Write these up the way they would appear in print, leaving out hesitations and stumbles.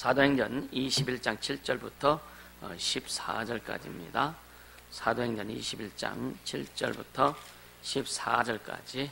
사도행전 21장 7절부터 14절까지입니다. 사도행전 21장 7절부터 14절까지.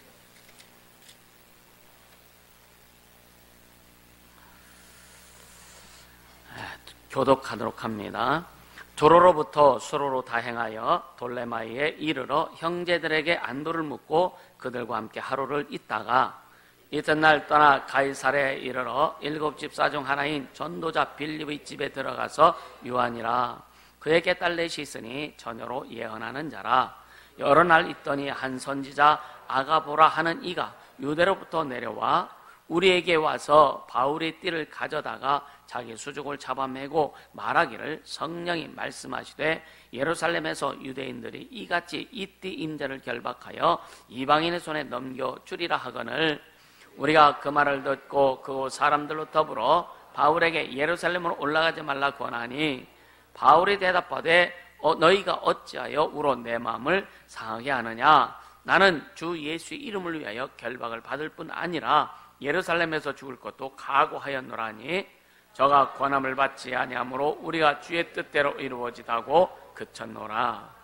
교독하도록 합니다. 두로로부터 수로로 다행하여 돌레마이에 이르러 형제들에게 안도를 묻고 그들과 함께 하루를 있다가 이튿날 떠나 가이사랴에 이르러 7 집사 중 하나인 전도자 빌립의 집에 들어가서 유하니라. 그에게 딸넷이 있으니 처녀로 예언하는 자라. 여러 날 있더니 한 선지자 아가보라 하는 이가 유대로부터 내려와 우리에게 와서 바울의 띠를 가져다가 자기 수족을 잡아매고 말하기를 성령이 말씀하시되 예루살렘에서 유대인들이 이같이 이 띠 임자를 결박하여 이방인의 손에 넘겨주리라 하거늘 우리가 그 말을 듣고 그 사람들로 더불어 바울에게 예루살렘으로 올라가지 말라 권하니 바울이 대답하되 너희가 어찌하여 우로 내 마음을 상하게 하느냐. 나는 주 예수의 이름을 위하여 결박을 받을 뿐 아니라 예루살렘에서 죽을 것도 각오하였노라니 저가 권함을 받지 아니하므로 우리가 주의 뜻대로 이루어지다고 그쳤노라.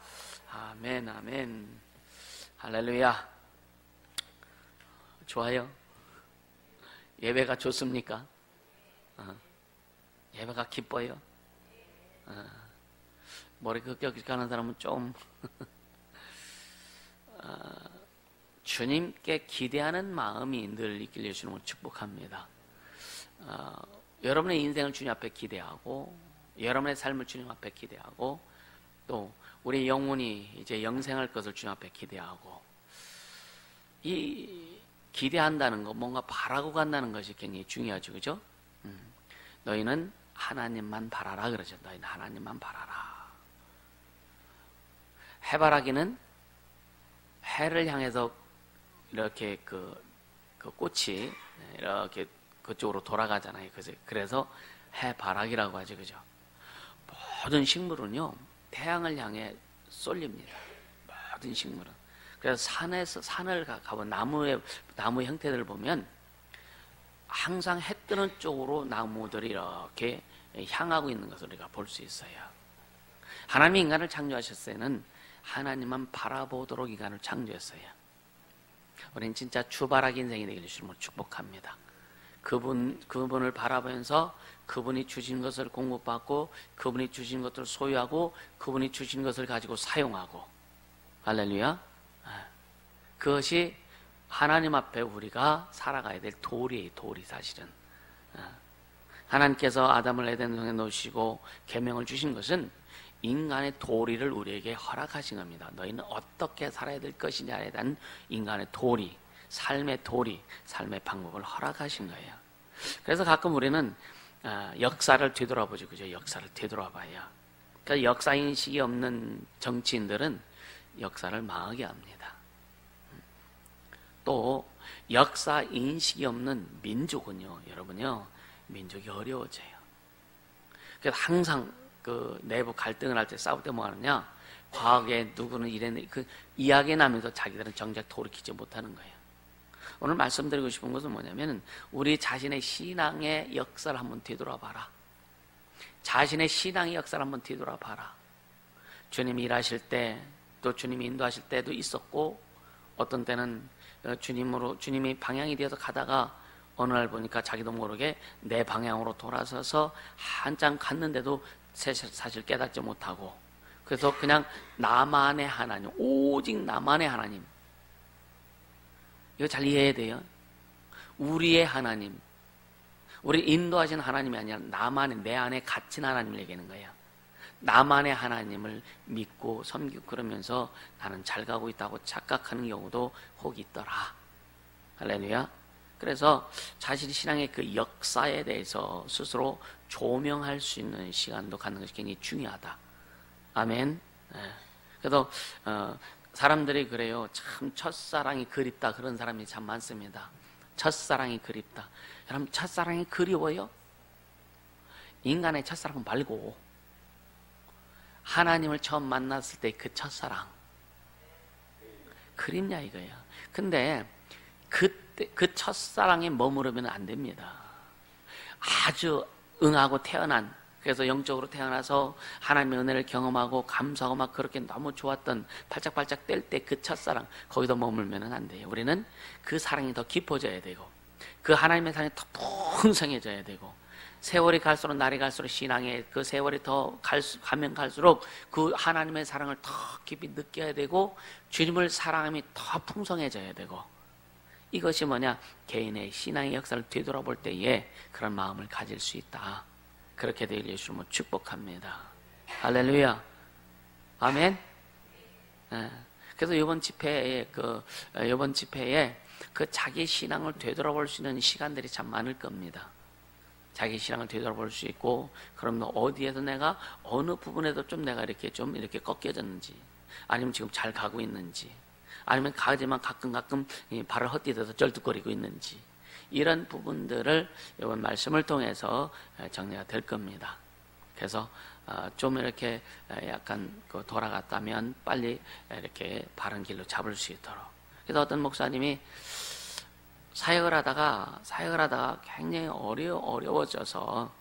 아멘, 아멘. 할렐루야. 좋아요. 예배가 좋습니까? 예배가 기뻐요. 머리 끄적끄적 하는 사람은 좀 주님께 기대하는 마음이 늘 있길 예수님을 축복합니다. 여러분의 인생을 주님 앞에 기대하고 여러분의 삶을 주님 앞에 기대하고 또 우리 영혼이 이제 영생할 것을 주님 앞에 기대하고 이 기대한다는 거 뭔가 바라고 간다는 것이 굉장히 중요하죠. 그죠? 너희는 하나님만 바라라 그러죠. 너희는 하나님만 바라라. 해바라기는 해를 향해서 이렇게 그 꽃이 이렇게 그쪽으로 돌아가잖아요. 그래서 해바라기라고 하죠. 그죠? 모든 식물은요, 태양을 향해 쏠립니다. 모든 식물은. 그래서 산을 가본 나무 형태들을 보면 항상 해 뜨는 쪽으로 나무들이 이렇게 향하고 있는 것을 우리가 볼 수 있어요. 하나님이 인간을 창조하셨을 때는 하나님만 바라보도록 인간을 창조했어요. 우리는 진짜 주바라기 인생이 되기를 주님으로 축복합니다. 그분을 바라보면서 그분이 주신 것을 공급받고 그분이 주신 것들을 소유하고 그분이 주신 것을 가지고 사용하고 할렐루야. 그것이 하나님 앞에 우리가 살아가야 될 도리예요. 도리 사실은. 하나님께서 아담을 에덴동에 놓으시고 계명을 주신 것은 인간의 도리를 우리에게 허락하신 겁니다. 너희는 어떻게 살아야 될 것이냐에 대한 인간의 도리, 삶의 도리, 삶의 방법을 허락하신 거예요. 그래서 가끔 우리는 역사를 되돌아보죠. 그죠? 역사를 되돌아봐요. 그러니까 역사인식이 없는 정치인들은 역사를 망하게 합니다. 또 역사인식이 없는 민족은요, 여러분요, 민족이 어려워져요. 그래서 항상 그 내부 갈등을 할 때 싸울 때 뭐 하느냐? 과거에 누구는 이랬는데 그 이야기 나면서 자기들은 정작 돌이키지 못하는 거예요. 오늘 말씀드리고 싶은 것은 뭐냐면 우리 자신의 신앙의 역사를 한번 뒤돌아봐라. 자신의 신앙의 역사를 한번 뒤돌아봐라. 주님이 일하실 때 또 주님이 인도하실 때도 있었고 어떤 때는 주님이 방향이 되어서 가다가 어느 날 보니까 자기도 모르게 내 방향으로 돌아서서 한참 갔는데도 사실 깨닫지 못하고 그래서 그냥 나만의 하나님, 오직 나만의 하나님, 이거 잘 이해해야 돼요. 우리의 하나님, 우리 인도하신 하나님이 아니라 나만의, 내 안에 갇힌 하나님을 얘기하는 거예요. 나만의 하나님을 믿고 섬기고 그러면서 나는 잘 가고 있다고 착각하는 경우도 혹 있더라. 할렐루야. 그래서 자신의 신앙의 그 역사에 대해서 스스로 조명할 수 있는 시간도 갖는 것이 굉장히 중요하다. 아멘. 그래서 사람들이 그래요. 참 첫사랑이 그립다. 그런 사람이 참 많습니다. 첫사랑이 그립다. 여러분, 첫사랑이 그리워요? 인간의 첫사랑 말고 하나님을 처음 만났을 때 그 첫사랑 그립냐 이거예요. 근데 그때 그 첫사랑에 머무르면 안 됩니다. 아주 응하고 태어난, 그래서 영적으로 태어나서 하나님의 은혜를 경험하고 감사하고 막 그렇게 너무 좋았던 팔짝팔짝 뗄 때 그 첫사랑, 거기서 머물면 안 돼요. 우리는 그 사랑이 더 깊어져야 되고 그 하나님의 사랑이 더 풍성해져야 되고, 세월이 갈수록, 날이 갈수록 신앙의 그 세월이 더 가면 갈수록 그 하나님의 사랑을 더 깊이 느껴야 되고 주님을 사랑함이 더 풍성해져야 되고, 이것이 뭐냐? 개인의 신앙의 역사를 되돌아볼 때에 그런 마음을 가질 수 있다. 그렇게 되길 예수님은 축복합니다. 할렐루야. 아멘. 그래서 이번 집회에 그 자기 신앙을 되돌아볼 수 있는 시간들이 참 많을 겁니다. 자기 신앙을 되돌아볼 수 있고, 그러면 어디에서 내가 어느 부분에도 좀 내가 이렇게 꺾여졌는지, 아니면 지금 잘 가고 있는지, 아니면 가지만 가끔 발을 헛디뎌서 쩔뚝거리고 있는지, 이런 부분들을 이번 말씀을 통해서 정리가 될 겁니다. 그래서 좀 이렇게 약간 돌아갔다면 빨리 이렇게 바른 길로 잡을 수 있도록. 그래서 어떤 목사님이 사역을 하다가 굉장히 어려워져서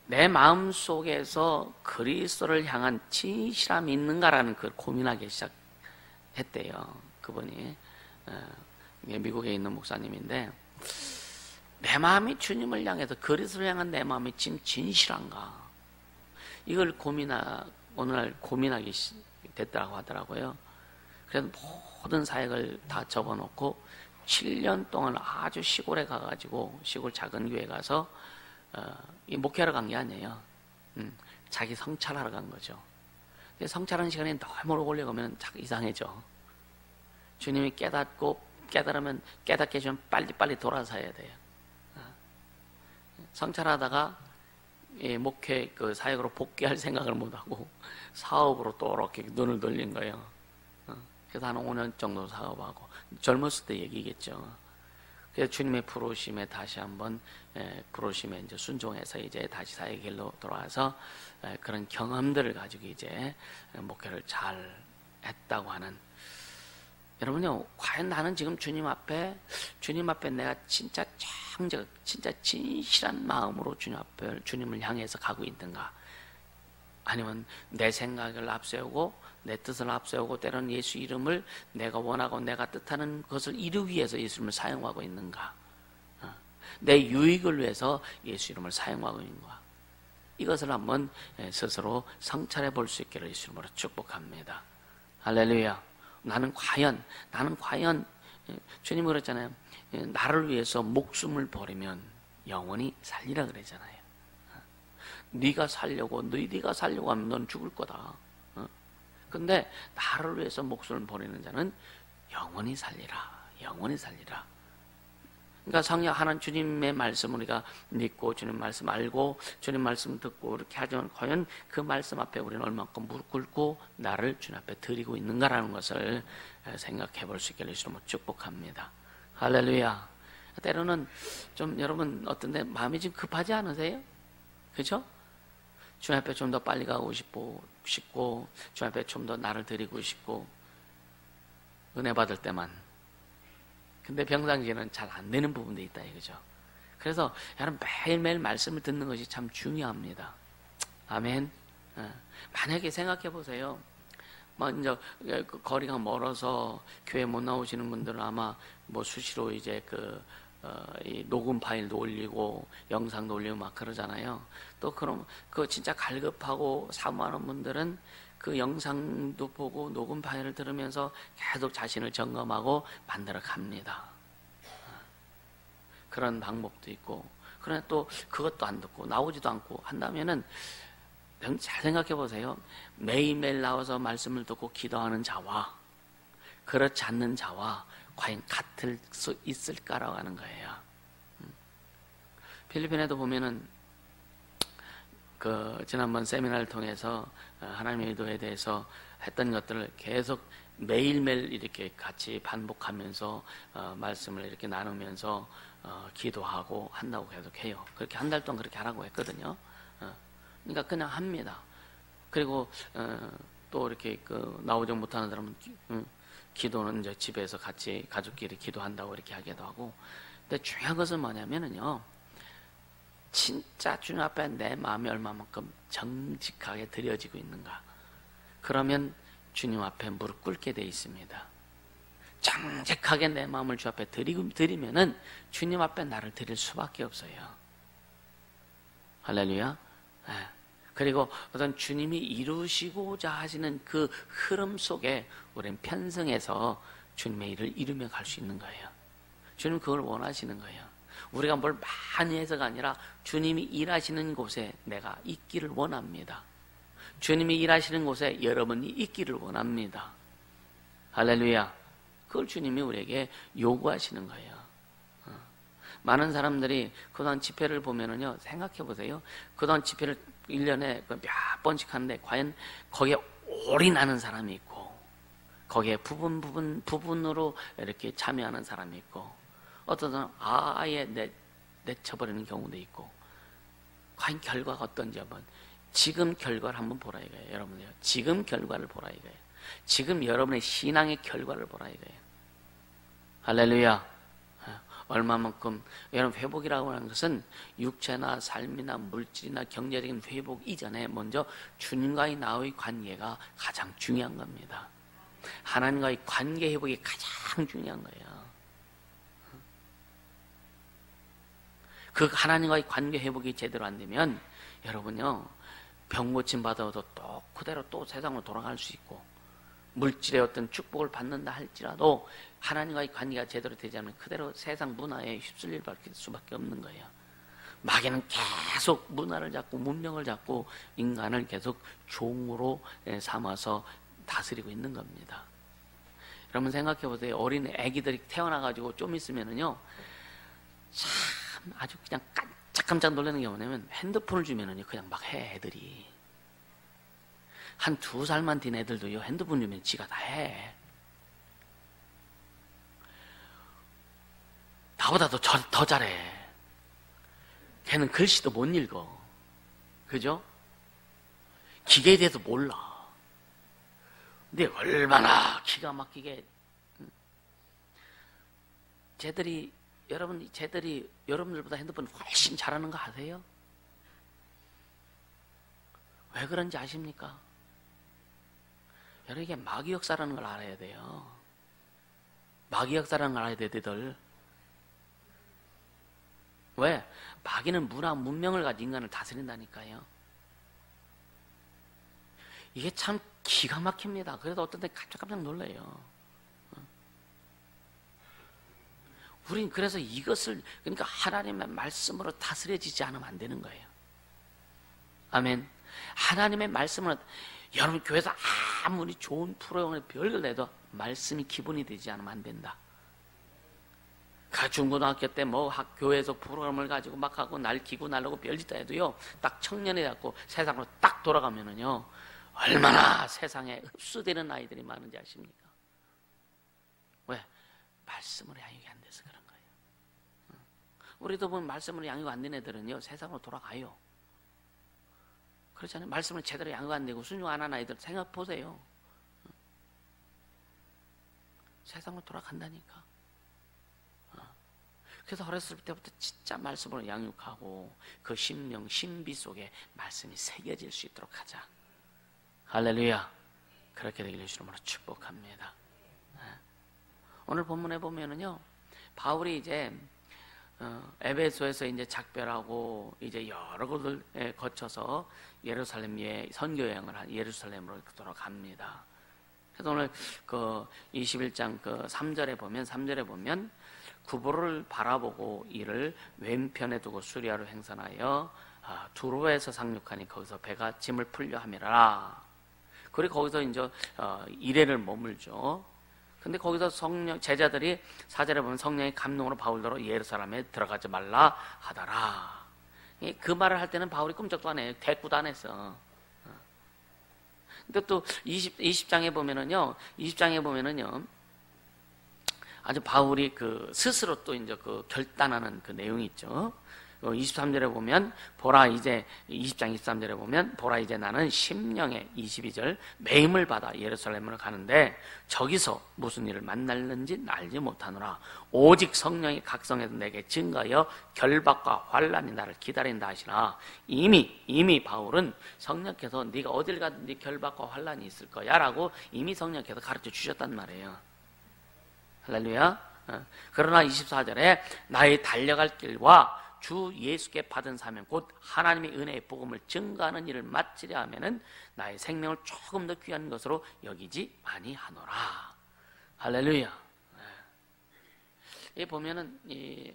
내 마음 속에서 그리스도를 향한 진실함이 있는가라는 걸 고민하기 시작했대요. 그분이 미국에 있는 목사님인데, 내 마음이 주님을 향해서, 그리스도를 향한 내 마음이 지금 진실한가, 이걸 오늘 고민하기 됐다고 하더라고요. 그래서 모든 사역을 다 접어놓고 7년 동안 아주 시골에 가가지고, 시골 작은 교회 가서 목회하러 간 게 아니에요. 자기 성찰하러 간 거죠. 성찰하는 시간이 너무 오래 걸려가면 자꾸 이상해져. 주님이 깨달으면, 깨닫게 해주면 빨리빨리 돌아서 해야 돼요. 성찰하다가 목회 그 사역으로 복귀할 생각을 못하고 사업으로 또 이렇게 눈을 돌린 거예요. 그래서 한 5년 정도 사업하고, 젊었을 때 얘기겠죠. 그래서 주님의 부르심에 다시 한번, 부르심에 이제 순종해서 이제 다시 사역의 길로 돌아와서 그런 경험들을 가지고 이제 목회를 잘 했다고 하는. 여러분요, 과연 나는 지금 주님 앞에 내가 진짜 진실한 마음으로 주님을 향해서 가고 있는가? 아니면 내 생각을 앞세우고 내 뜻을 앞세우고 때로는 예수 이름을 내가 원하고 내가 뜻하는 것을 이루기 위해서 예수 이름을 사용하고 있는가? 내 유익을 위해서 예수 이름을 사용하고 있는가? 이것을 한번 스스로 성찰해 볼 수 있기를 예수 이름으로 축복합니다. 할렐루야. 나는 과연 주님이 그랬잖아요. 나를 위해서 목숨을 버리면 영원히 살리라 그랬잖아요. 네가 살려고 하면 넌 죽을 거다. 근데 나를 위해서 목숨을 버리는 자는 영원히 살리라. 그러니까 성령 하나님 주님의 말씀 우리가 믿고 주님 말씀 알고 주님 말씀 듣고 이렇게 하지만 과연 그 말씀 앞에 우리는 얼마큼 무릎 꿇고 나를 주님 앞에 드리고 있는가라는 것을 생각해 볼 수 있기를 주님으로 축복합니다. 할렐루야. 때로는 좀 여러분 어떤데 마음이 좀 급하지 않으세요? 그렇죠? 주님 앞에 좀 더 빨리 가고 싶고 주님 앞에 좀 더 나를 드리고 싶고 은혜 받을 때만. 근데 평상시에는 잘 안 되는 부분도 있다 이거죠. 그래서 여러분 매일매일 말씀을 듣는 것이 참 중요합니다. 아멘. 만약에 생각해 보세요. 먼저 거리가 멀어서 교회 못 나오시는 분들은 아마 뭐 수시로 이제 이 녹음 파일도 올리고 영상도 올리고 막 그러잖아요. 또 그럼 그 진짜 갈급하고 사모하는 분들은 그 영상도 보고 녹음 파일을 들으면서 계속 자신을 점검하고 만들어 갑니다. 그런 방법도 있고. 그러나 또 그것도 안 듣고 나오지도 않고 한다면은 잘 생각해 보세요. 매일매일 나와서 말씀을 듣고 기도하는 자와 그렇지 않는 자와 과연 같을 수 있을까라고 하는 거예요. 필리핀에도 보면은 지난번 세미나를 통해서 하나님의 의도에 대해서 했던 것들을 계속 매일매일 이렇게 같이 반복하면서 말씀을 이렇게 나누면서 기도하고 한다고 계속 해요. 그렇게 한 달 동안 그렇게 하라고 했거든요. 그러니까 그냥 합니다. 그리고 또 이렇게 나오지 못하는 사람은 기도는 이제 집에서 같이 가족끼리 기도한다고 이렇게 하기도 하고. 근데 중요한 것은 뭐냐면은요, 진짜 주님 앞에 내 마음이 얼마만큼 정직하게 드려지고 있는가. 그러면 주님 앞에 무릎 꿇게 돼 있습니다. 정직하게 내 마음을 주 앞에 드리면은 주님 앞에 나를 드릴 수밖에 없어요. 할렐루야. 네. 그리고 어떤 주님이 이루시고자 하시는 그 흐름 속에 우리는 편승해서 주님의 일을 이루며 갈 수 있는 거예요. 주님 그걸 원하시는 거예요. 우리가 뭘 많이 해서가 아니라 주님이 일하시는 곳에 내가 있기를 원합니다. 주님이 일하시는 곳에 여러분이 있기를 원합니다. 할렐루야. 그걸 주님이 우리에게 요구하시는 거예요. 많은 사람들이 그동안 집회를 보면은요, 생각해 보세요. 그동안 집회를 1년에 몇 번씩 하는데 과연 거기에 올인하는 사람이 있고 거기에 부분으로 이렇게 참여하는 사람이 있고 어떤 사람은 아예 내쳐버리는 경우도 있고 과연 결과가 어떤지 한번 지금 결과를 한번 보라 이거예요. 여러분요. 지금 결과를 보라 이거예요. 지금 여러분의 신앙의 결과를 보라 이거예요. 할렐루야. 얼마만큼 여러분 회복이라고 하는 것은 육체나 삶이나 물질이나 경제적인 회복 이전에 먼저 주님과의 나의 관계가 가장 중요한 겁니다. 하나님과의 관계 회복이 가장 중요한 거예요. 그 하나님과의 관계 회복이 제대로 안 되면 여러분요 병 고침 받아도 또 그대로 또 세상으로 돌아갈 수 있고 물질의 어떤 축복을 받는다 할지라도 하나님과의 관계가 제대로 되지 않으면 그대로 세상 문화에 휩쓸릴 수밖에 없는 거예요. 마귀는 계속 문화를 잡고 문명을 잡고 인간을 계속 종으로 삼아서 다스리고 있는 겁니다. 여러분 생각해 보세요. 어린 애기들이 태어나가지고 좀 있으면은요 참 아주 그냥 깜짝깜짝 놀라는 게 뭐냐면 핸드폰을 주면은요 그냥 막 해 애들이. 한 2살만 된 애들도요 핸드폰 주면 지가 다 해. 나보다도 더 잘해. 걔는 글씨도 못 읽어. 그죠? 기계에 대해서 몰라. 근데 얼마나 기가 막히게 쟤들이 여러분들보다 핸드폰 훨씬 잘하는 거 아세요? 왜 그런지 아십니까? 여러분 이게 마귀 역사라는 걸 알아야 돼요. 마귀 역사라는 걸 알아야 돼, 너희들. 왜? 마귀는 문화, 문명을 가진 인간을 다스린다니까요. 이게 참 기가 막힙니다. 그래도 어떤 때 깜짝깜짝 놀라요. 우린 그래서 이것을, 그러니까 하나님의 말씀으로 다스려지지 않으면 안 되는 거예요. 아멘. 하나님의 말씀으로, 여러분 교회에서 아무리 좋은 프로그램을 별걸 내도 말씀이 기본이 되지 않으면 안 된다. 중고등학교 때 뭐 교회에서 프로그램을 가지고 막 하고 날기고 날르고 별짓 다 해도요 딱 청년이 갖고 세상으로 딱 돌아가면은요 얼마나 세상에 흡수되는 아이들이 많은지 아십니까? 왜? 말씀으로 양육이 안 돼서 그런 거예요. 우리도 보면 말씀으로 양육 안 된 애들은요 세상으로 돌아가요. 그렇잖아요. 말씀을 제대로 양육 안 되고 순종 안 하는 아이들 생각 보세요. 세상으로 돌아간다니까. 그래서 어렸을 때부터 진짜 말씀으로 양육하고 그 심령, 신비 속에 말씀이 새겨질 수 있도록 하자. 할렐루야. 그렇게 되기를 주님으로 축복합니다. 오늘 본문에 보면은요, 바울이 이제 에베소에서 이제 작별하고 이제 여러 곳을 거쳐서 예루살렘에 선교 여행을 예루살렘으로 돌아갑니다. 그래서 오늘 그 21장 그 3절에 보면 구보를 바라보고 이를 왼편에 두고 수리아로 행선하여 두로에서 상륙하니 거기서 배가 짐을 풀려 함이라. 그리고 거기서 이제 이레를 머물죠. 근데 거기서 제자들이 4절에 보면 성령의 감동으로 바울더러 예루살렘에 들어가지 말라 하더라. 그 말을 할 때는 바울이 끔찍도 안 해요. 대꾸도 안 했어. 근데 또 20장에 보면은요, 아주 바울이 그 스스로 또 이제 그 결단하는 그 내용이 있죠. 23절에 보면 보라 이제 20장 23절에 보면 보라 이제 나는 심령의 22절 매임을 받아 예루살렘으로 가는데 저기서 무슨 일을 만날는지 알지 못하노라. 오직 성령이 각성해서 내게 증거하여 결박과 환란이 나를 기다린다 하시나. 이미 바울은 성령께서 네가 어딜 가든지 결박과 환란이 있을 거야 라고 이미 성령께서 가르쳐 주셨단 말이에요. 할렐루야. 그러나 24절에 나의 달려갈 길과 주 예수께 받은 사명 곧 하나님의 은혜의 복음을 증거하는 일을 마치려 하면은 나의 생명을 조금 더 귀한 것으로 여기지 아니하노라. 할렐루야. 이 보면은 이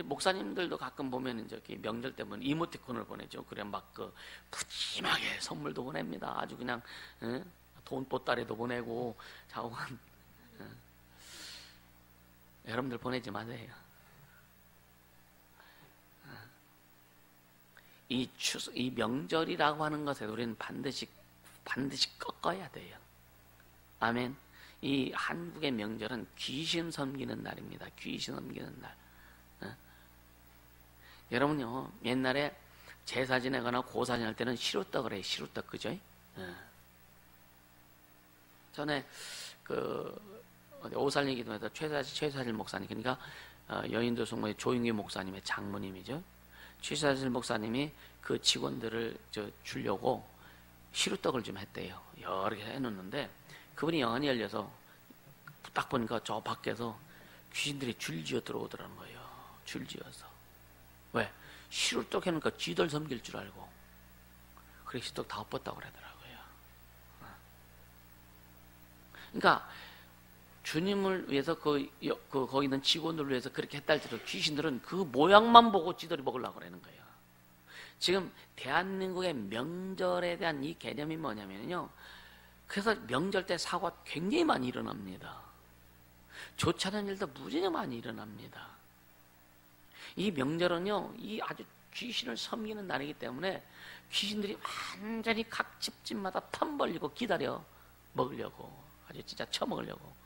목사님들도 가끔 보면은 저기 명절 때 보면 이모티콘을 보내죠. 그래 막 푸짐하게 선물도 보냅니다. 아주 그냥 돈 보따리도 보내고 자오한 여러분들 보내지 마세요. 이 명절이라고 하는 것에 우리는 반드시 꺾어야 돼요. 아멘. 이 한국의 명절은 귀신 섬기는 날입니다. 귀신 섬기는 날. 여러분요, 옛날에 제사 지내거나 고사 지낼 때는 시루떡을 해요. 시루떡, 그죠? 전에 오살리 기도에서 최사실 목사님, 그러니까 여인도 성모의 조용기 목사님의 장모님이죠. 최사실 목사님이 그 직원들을 주려고 시루떡을 좀 했대요. 여러 개 해놓는데 그분이 영안이 열려서 딱 보니까 저 밖에서 귀신들이 줄지어 들어오더라는 거예요. 줄지어서. 왜? 시루떡 해놓으니까 쥐들 섬길 줄 알고. 그래 시루떡 다 엎었다고 그러더라고요. 그러니까 주님을 위해서 거기 있는 직원들을 위해서 그렇게 했다 할지라도 귀신들은 그 모양만 보고 쥐들이 먹으려고 그러는 거예요. 지금 대한민국의 명절에 대한 이 개념이 뭐냐면요. 그래서 명절 때 사고가 굉장히 많이 일어납니다. 좋지 않은 일도 무지하게 많이 일어납니다. 이 명절은요, 이 아주 귀신을 섬기는 날이기 때문에 귀신들이 완전히 각 집집마다 텀 벌리고 기다려 먹으려고. 아주 진짜 처먹으려고.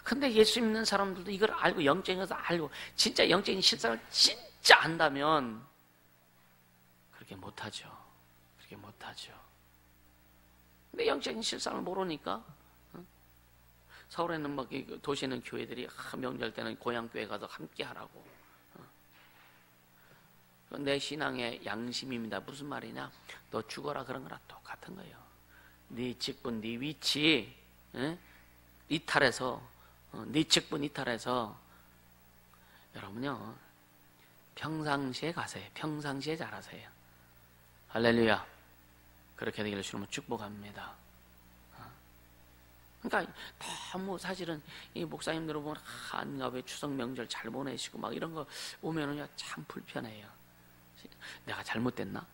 근데 예수 믿는 사람들도 이걸 알고 영적인 것을 알고 진짜 영적인 실상을 진짜 안다면 그렇게 못하죠. 그렇게 못하죠. 근데 영적인 실상을 모르니까 서울에는 도시에는 교회들이 명절 때는 고향교회 가서 함께 하라고. 내 신앙의 양심입니다. 무슨 말이냐? 너 죽어라 그런 거랑 똑같은 거예요. 네 직분, 네 위치 이탈해서 네 직분 이탈해서 여러분요 평상시에 가세요. 평상시에 잘하세요. 할렐루야. 그렇게 되기를 주님은 축복합니다. 그러니까 너무 사실은 이 목사님들 보면 한가위 추석 명절 잘 보내시고 막 이런 거 오면은요 참 불편해요. 내가 잘못됐나?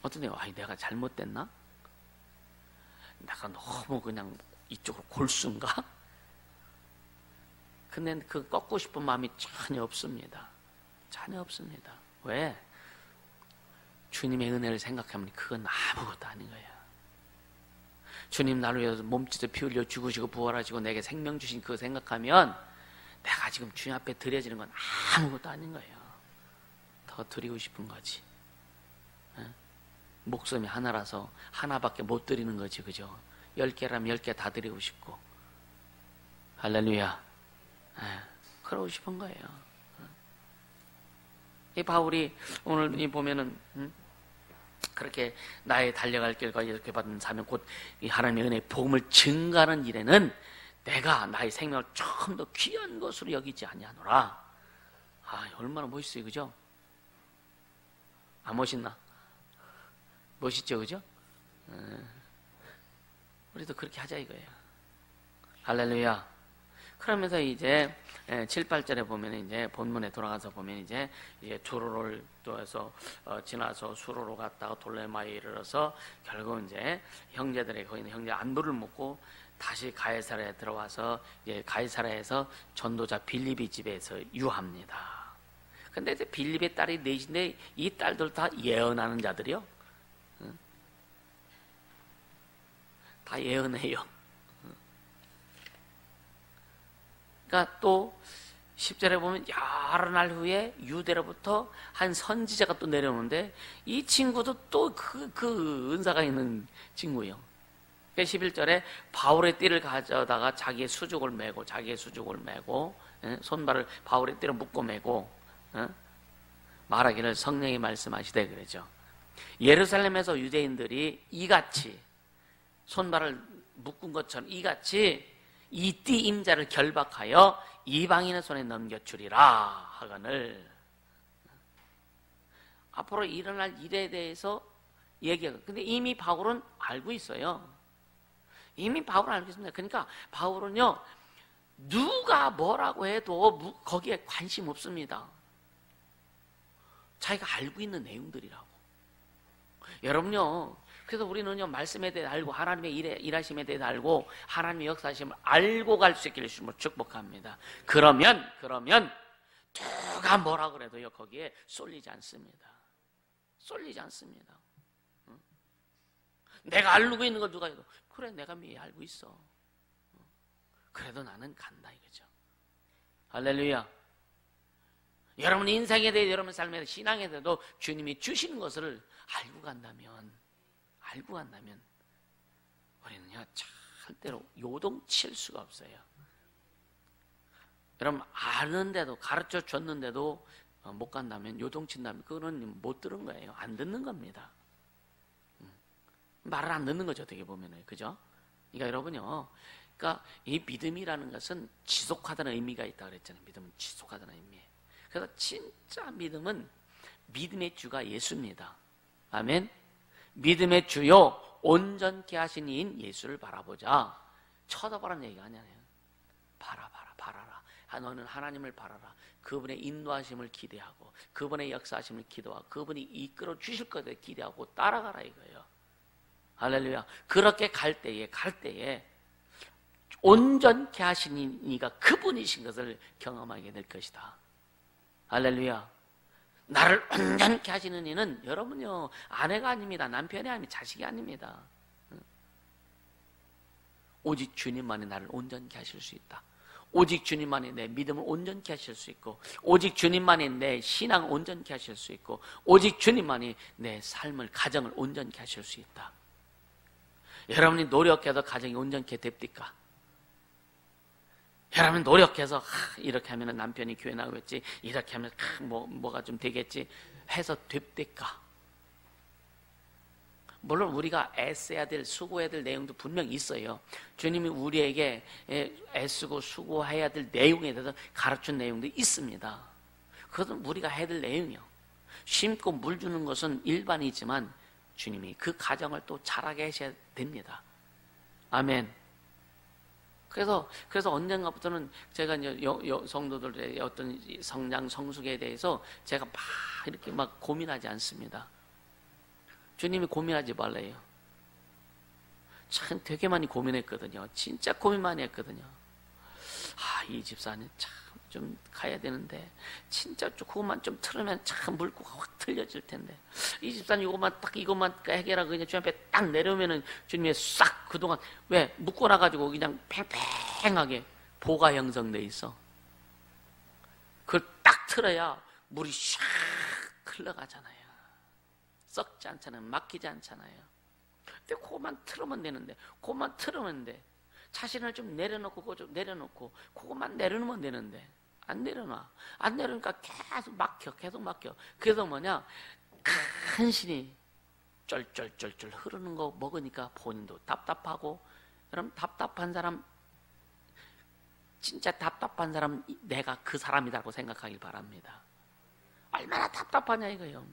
어떤 애가 내가 잘못됐나? 내가 너무 그냥 이쪽으로 골수인가? 근데 그 꺾고 싶은 마음이 전혀 없습니다. 전혀 없습니다. 왜? 주님의 은혜를 생각하면 그건 아무것도 아닌 거예요. 주님 나를 위해서 몸짓을 피 흘려 죽으시고 부활하시고 내게 생명 주신 그거 생각하면 내가 지금 주님 앞에 드려지는 건 아무것도 아닌 거예요. 더 드리고 싶은 거지. 목숨이 하나라서 하나밖에 못 드리는 거지, 그죠? 10개라면 10개 다 드리고 싶고. 할렐루야. 그러고 싶은 거예요. 이 바울이 오늘 보면은 그렇게 나의 달려갈 길과 이렇게 받은 사명 곧 이 하나님의 은혜의 복음을 증가하는 일에는 내가 나의 생명을 조금 더 귀한 것으로 여기지 아니하노라. 얼마나 멋있어요, 그죠? 멋있나? 멋있죠, 그죠? 우리도 그렇게 하자 이거예요. 할렐루야. 그러면서 이제 7, 8절에 보면 이제 본문에 돌아가서 보면 이제 조로를 또해서 지나서 수로로 갔다가 돌레마에 이르러서 결국 이제 형제들의 거기 있는 형제 안부를 묻고 다시 가이사랴에 들어와서 이제 가이사랴에서 전도자 빌립의 집에서 유합니다. 근데 이제 빌립의 딸이 넷인데 이 딸들 다 예언하는 자들이요. 다 예언해요. 그러니까 또 10절에 보면 여러 날 후에 유대로부터 한 선지자가 또 내려오는데 이 친구도 또 그 은사가 있는 친구예요. 11절에 바울의 띠를 가져다가 자기의 수족을 메고 손발을 바울의 띠로 묶고 메고 말하기를 성령이 말씀하시되 그러죠. 예루살렘에서 유대인들이 이같이 손발을 묶은 것처럼 이같이 이 띠 임자를 결박하여 이방인의 손에 넘겨주리라 하거늘. 앞으로 일어날 일에 대해서 얘기하고, 근데 이미 바울은 알고 있어요. 이미 바울은 알고 있습니다. 그러니까 바울은요, 누가 뭐라고 해도 거기에 관심 없습니다. 자기가 알고 있는 내용들이라고. 여러분요, 그래서 우리는요, 말씀에 대해 알고 하나님의 일하심에 대해 알고 하나님의 역사하심을 알고 갈 수 있기를 주님으로 축복합니다. 그러면 누가 뭐라 그래도요, 거기에 쏠리지 않습니다. 쏠리지 않습니다. 내가 알고 있는 걸 누가 해도 그래, 내가 미리 알고 있어. 그래도 나는 간다 이거죠. 할렐루야. 여러분 인생에 대해, 여러분 삶에 대해, 신앙에 대해도 주님이 주시는 것을 알고 간다면 우리는요, 절대로 요동칠 수가 없어요. 여러분 아는데도, 가르쳐 줬는데도 못 간다면, 요동친다면 그거는 못 들은 거예요. 안 듣는 겁니다. 말을 안 듣는 거죠, 어떻게 보면은. 그죠? 그러니까 여러분요, 그러니까 이 믿음이라는 것은 지속하다는 의미가 있다 그랬잖아요. 믿음은 지속하다는 의미예요. 그래서 진짜 믿음은 믿음의 주가 예수입니다. 아멘. 믿음의 주요 온전케 하신 이인 예수를 바라보자. 쳐다보라는 얘기가 아니에요. 바라라. 너는 하나님을 바라라. 그분의 인도하심을 기대하고, 그분의 역사하심을 기도하고, 그분이 이끌어 주실 것에 기대하고 따라가라 이거예요. 할렐루야. 그렇게 갈 때에 온전케 하신 이가 그분이신 것을 경험하게 될 것이다. 할렐루야. 나를 온전케 하시는 이는 여러분요, 아내가 아닙니다. 남편이 아닙니다. 자식이 아닙니다. 오직 주님만이 나를 온전케 하실 수 있다. 오직 주님만이 내 믿음을 온전케 하실 수 있고, 오직 주님만이 내 신앙을 온전케 하실 수 있고, 오직 주님만이 내 삶을, 가정을 온전케 하실 수 있다. 여러분이 노력해서 가정이 온전케 됩니까? 여러분 노력해서 이렇게 하면 남편이 교회 나오겠지, 이렇게 하면 뭐가 좀 되겠지 해서 됩니까? 물론 우리가 애써야 될, 수고해야 될 내용도 분명히 있어요. 주님이 우리에게 애쓰고 수고해야 될 내용에 대해서 가르친 내용도 있습니다. 그것은 우리가 해야 될 내용이요. 심고 물 주는 것은 일반이지만 주님이 그 가정을 또 잘하게 하셔야 됩니다. 아멘. 그래서 언젠가부터는 제가 이제 성도들의 어떤 성장, 성숙에 대해서 제가 이렇게 고민하지 않습니다. 주님이 고민하지 말래요. 참 되게 많이 고민했거든요. 진짜 고민 많이 했거든요. 이 집사는 참 좀 가야 되는데, 진짜 그것만 좀 틀으면 참 물고가 확 틀려질 텐데, 이 집사는 이것만 해결하고 그냥 주님 앞에 딱 내려오면은 주님이 싹 그동안 왜 묶어놔가지고 그냥 팽팽하게 보가 형성돼 있어. 그걸 딱 틀어야 물이 샥 흘러가잖아요. 썩지 않잖아요. 막히지 않잖아요. 근데 그것만 틀으면 되는데, 그것만 틀으면 돼. 자신을 좀 내려놓고, 그거 좀 내려놓고, 그것만 내려놓으면 되는데, 안 내려놔. 안 내려놓으니까 계속 막혀. 그래서 큰 신이 쫄쫄쫄쫄 흐르는 거 먹으니까 본인도 답답하고, 그럼 답답한 사람, 진짜 답답한 사람, 내가 그 사람이라고 생각하길 바랍니다. 얼마나 답답하냐 이거예요.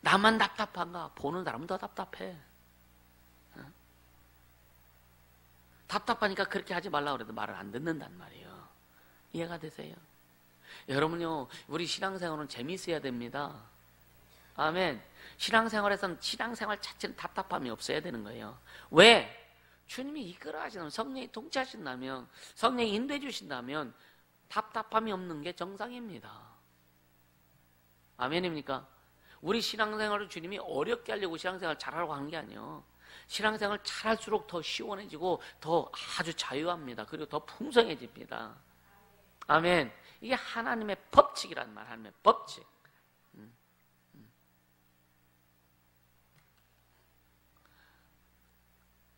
나만 답답한가? 보는 사람은 더 답답해. 답답하니까 그렇게 하지 말라고 그래도 말을 안 듣는단 말이에요. 이해가 되세요? 여러분요, 우리 신앙생활은 재미있어야 됩니다. 아멘. 신앙생활에서는 신앙생활 자체는 답답함이 없어야 되는 거예요. 왜? 주님이 이끌어 하신다면, 성령이 통치하신다면, 성령이 인도해 주신다면 답답함이 없는 게 정상입니다. 아멘입니까? 우리 신앙생활을 주님이 어렵게 하려고 신앙생활 잘하려고 하는 게 아니에요. 신앙생활 잘할수록 더 시원해지고 더 아주 자유합니다. 그리고 더 풍성해집니다. 아멘. 이게 하나님의 법칙이란 말, 하나님의 법칙.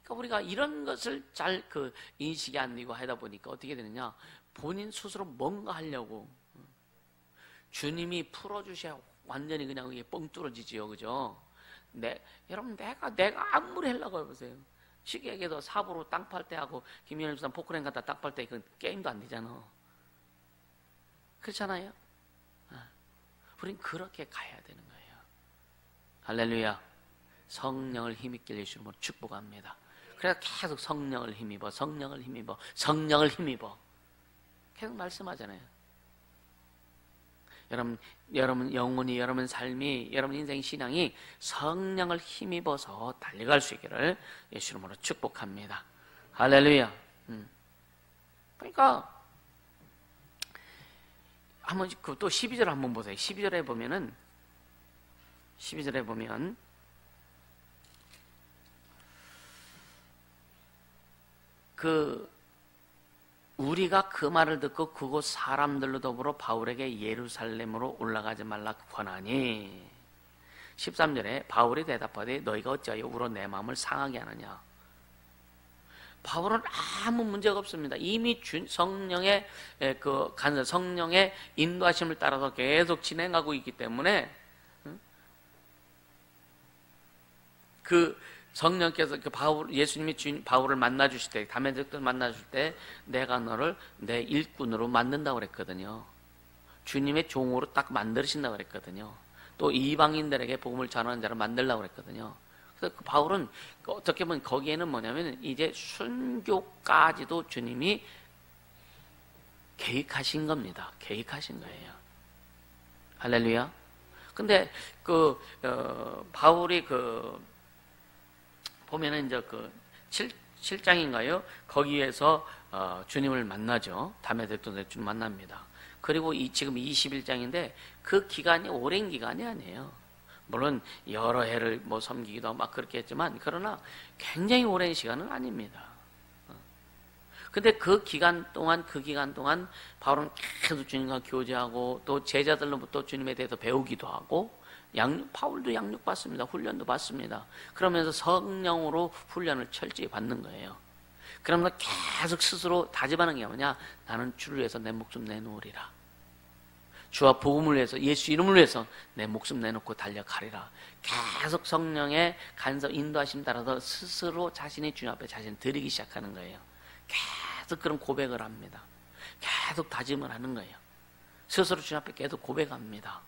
그러니까 우리가 이런 것을 잘 인식이 안 되고 하다 보니까 어떻게 되느냐? 본인 스스로 뭔가 하려고 주님이 풀어주셔야 완전히 그냥 이게 뻥 뚫어지지요, 그죠? 여러분 내가 아무리 하려고 해보세요. 시계에게도 삽으로 땅 팔 때 하고 김현일 부산 포크레인 갖다 땅 팔 때 이건 게임도 안 되잖아. 그렇잖아요? 우린 그렇게 가야 되는 거예요. 할렐루야. 성령을 힘있게 예수님으로 축복합니다. 그래서 계속 성령을 힘입어, 성령을 힘입어, 성령을 힘입어. 계속 말씀하잖아요. 여러분 영혼이, 여러분 삶이, 여러분 인생 신앙이 성령을 힘입어서 달려갈 수 있기를 예수님으로 축복합니다. 할렐루야. 그러니까 한번 또 12절 한번 보세요. 12절에 보면 우리가 그 말을 듣고 그곳 사람들로 더불어 바울에게 예루살렘으로 올라가지 말라 권하니 13절에 바울이 대답하되 너희가 어찌하여 울어 내 마음을 상하게 하느냐. 바울은 아무 문제가 없습니다. 이미 성령의 성령의 인도하심을 따라서 계속 진행하고 있기 때문에 성령께서 예수님이 바울을 만나 주실 때, 다메섹을 만나 주실 때 내가 너를 내 일꾼으로 만든다고 그랬거든요. 주님의 종으로 딱 만드신다고 그랬거든요. 또 이방인들에게 복음을 전하는 자를 만들려고 그랬거든요. 그래서 바울은 어떻게 보면 거기에는 뭐냐면 이제 순교까지도 주님이 계획하신 겁니다. 계획하신 거예요. 할렐루야. 근데 바울이 보면은 이제 7장인가요? 거기에서 주님을 만나죠. 다메섹도 주님 만납니다. 그리고 지금 21장인데 그 기간이 오랜 기간이 아니에요. 물론 여러 해를 섬기기도 하고 막 그렇게 했지만 그러나 굉장히 오랜 시간은 아닙니다. 근데 그 기간 동안 바울은 계속 주님과 교제하고 또 제자들로부터 주님에 대해서 배우기도 하고 바울도 양육받습니다. 훈련도 받습니다. 그러면서 성령으로 훈련을 철저히 받는 거예요. 그러면서 계속 스스로 다짐하는 게 뭐냐? 나는 주를 위해서 내 목숨 내놓으리라. 주와 복음을 위해서, 예수 이름을 위해서 내 목숨 내놓고 달려가리라. 계속 성령의 간섭 인도하심 따라서 스스로 자신이 주님 앞에 자신을 드리기 시작하는 거예요. 계속 그런 고백을 합니다. 계속 다짐을 하는 거예요. 스스로 주님 앞에 계속 고백합니다.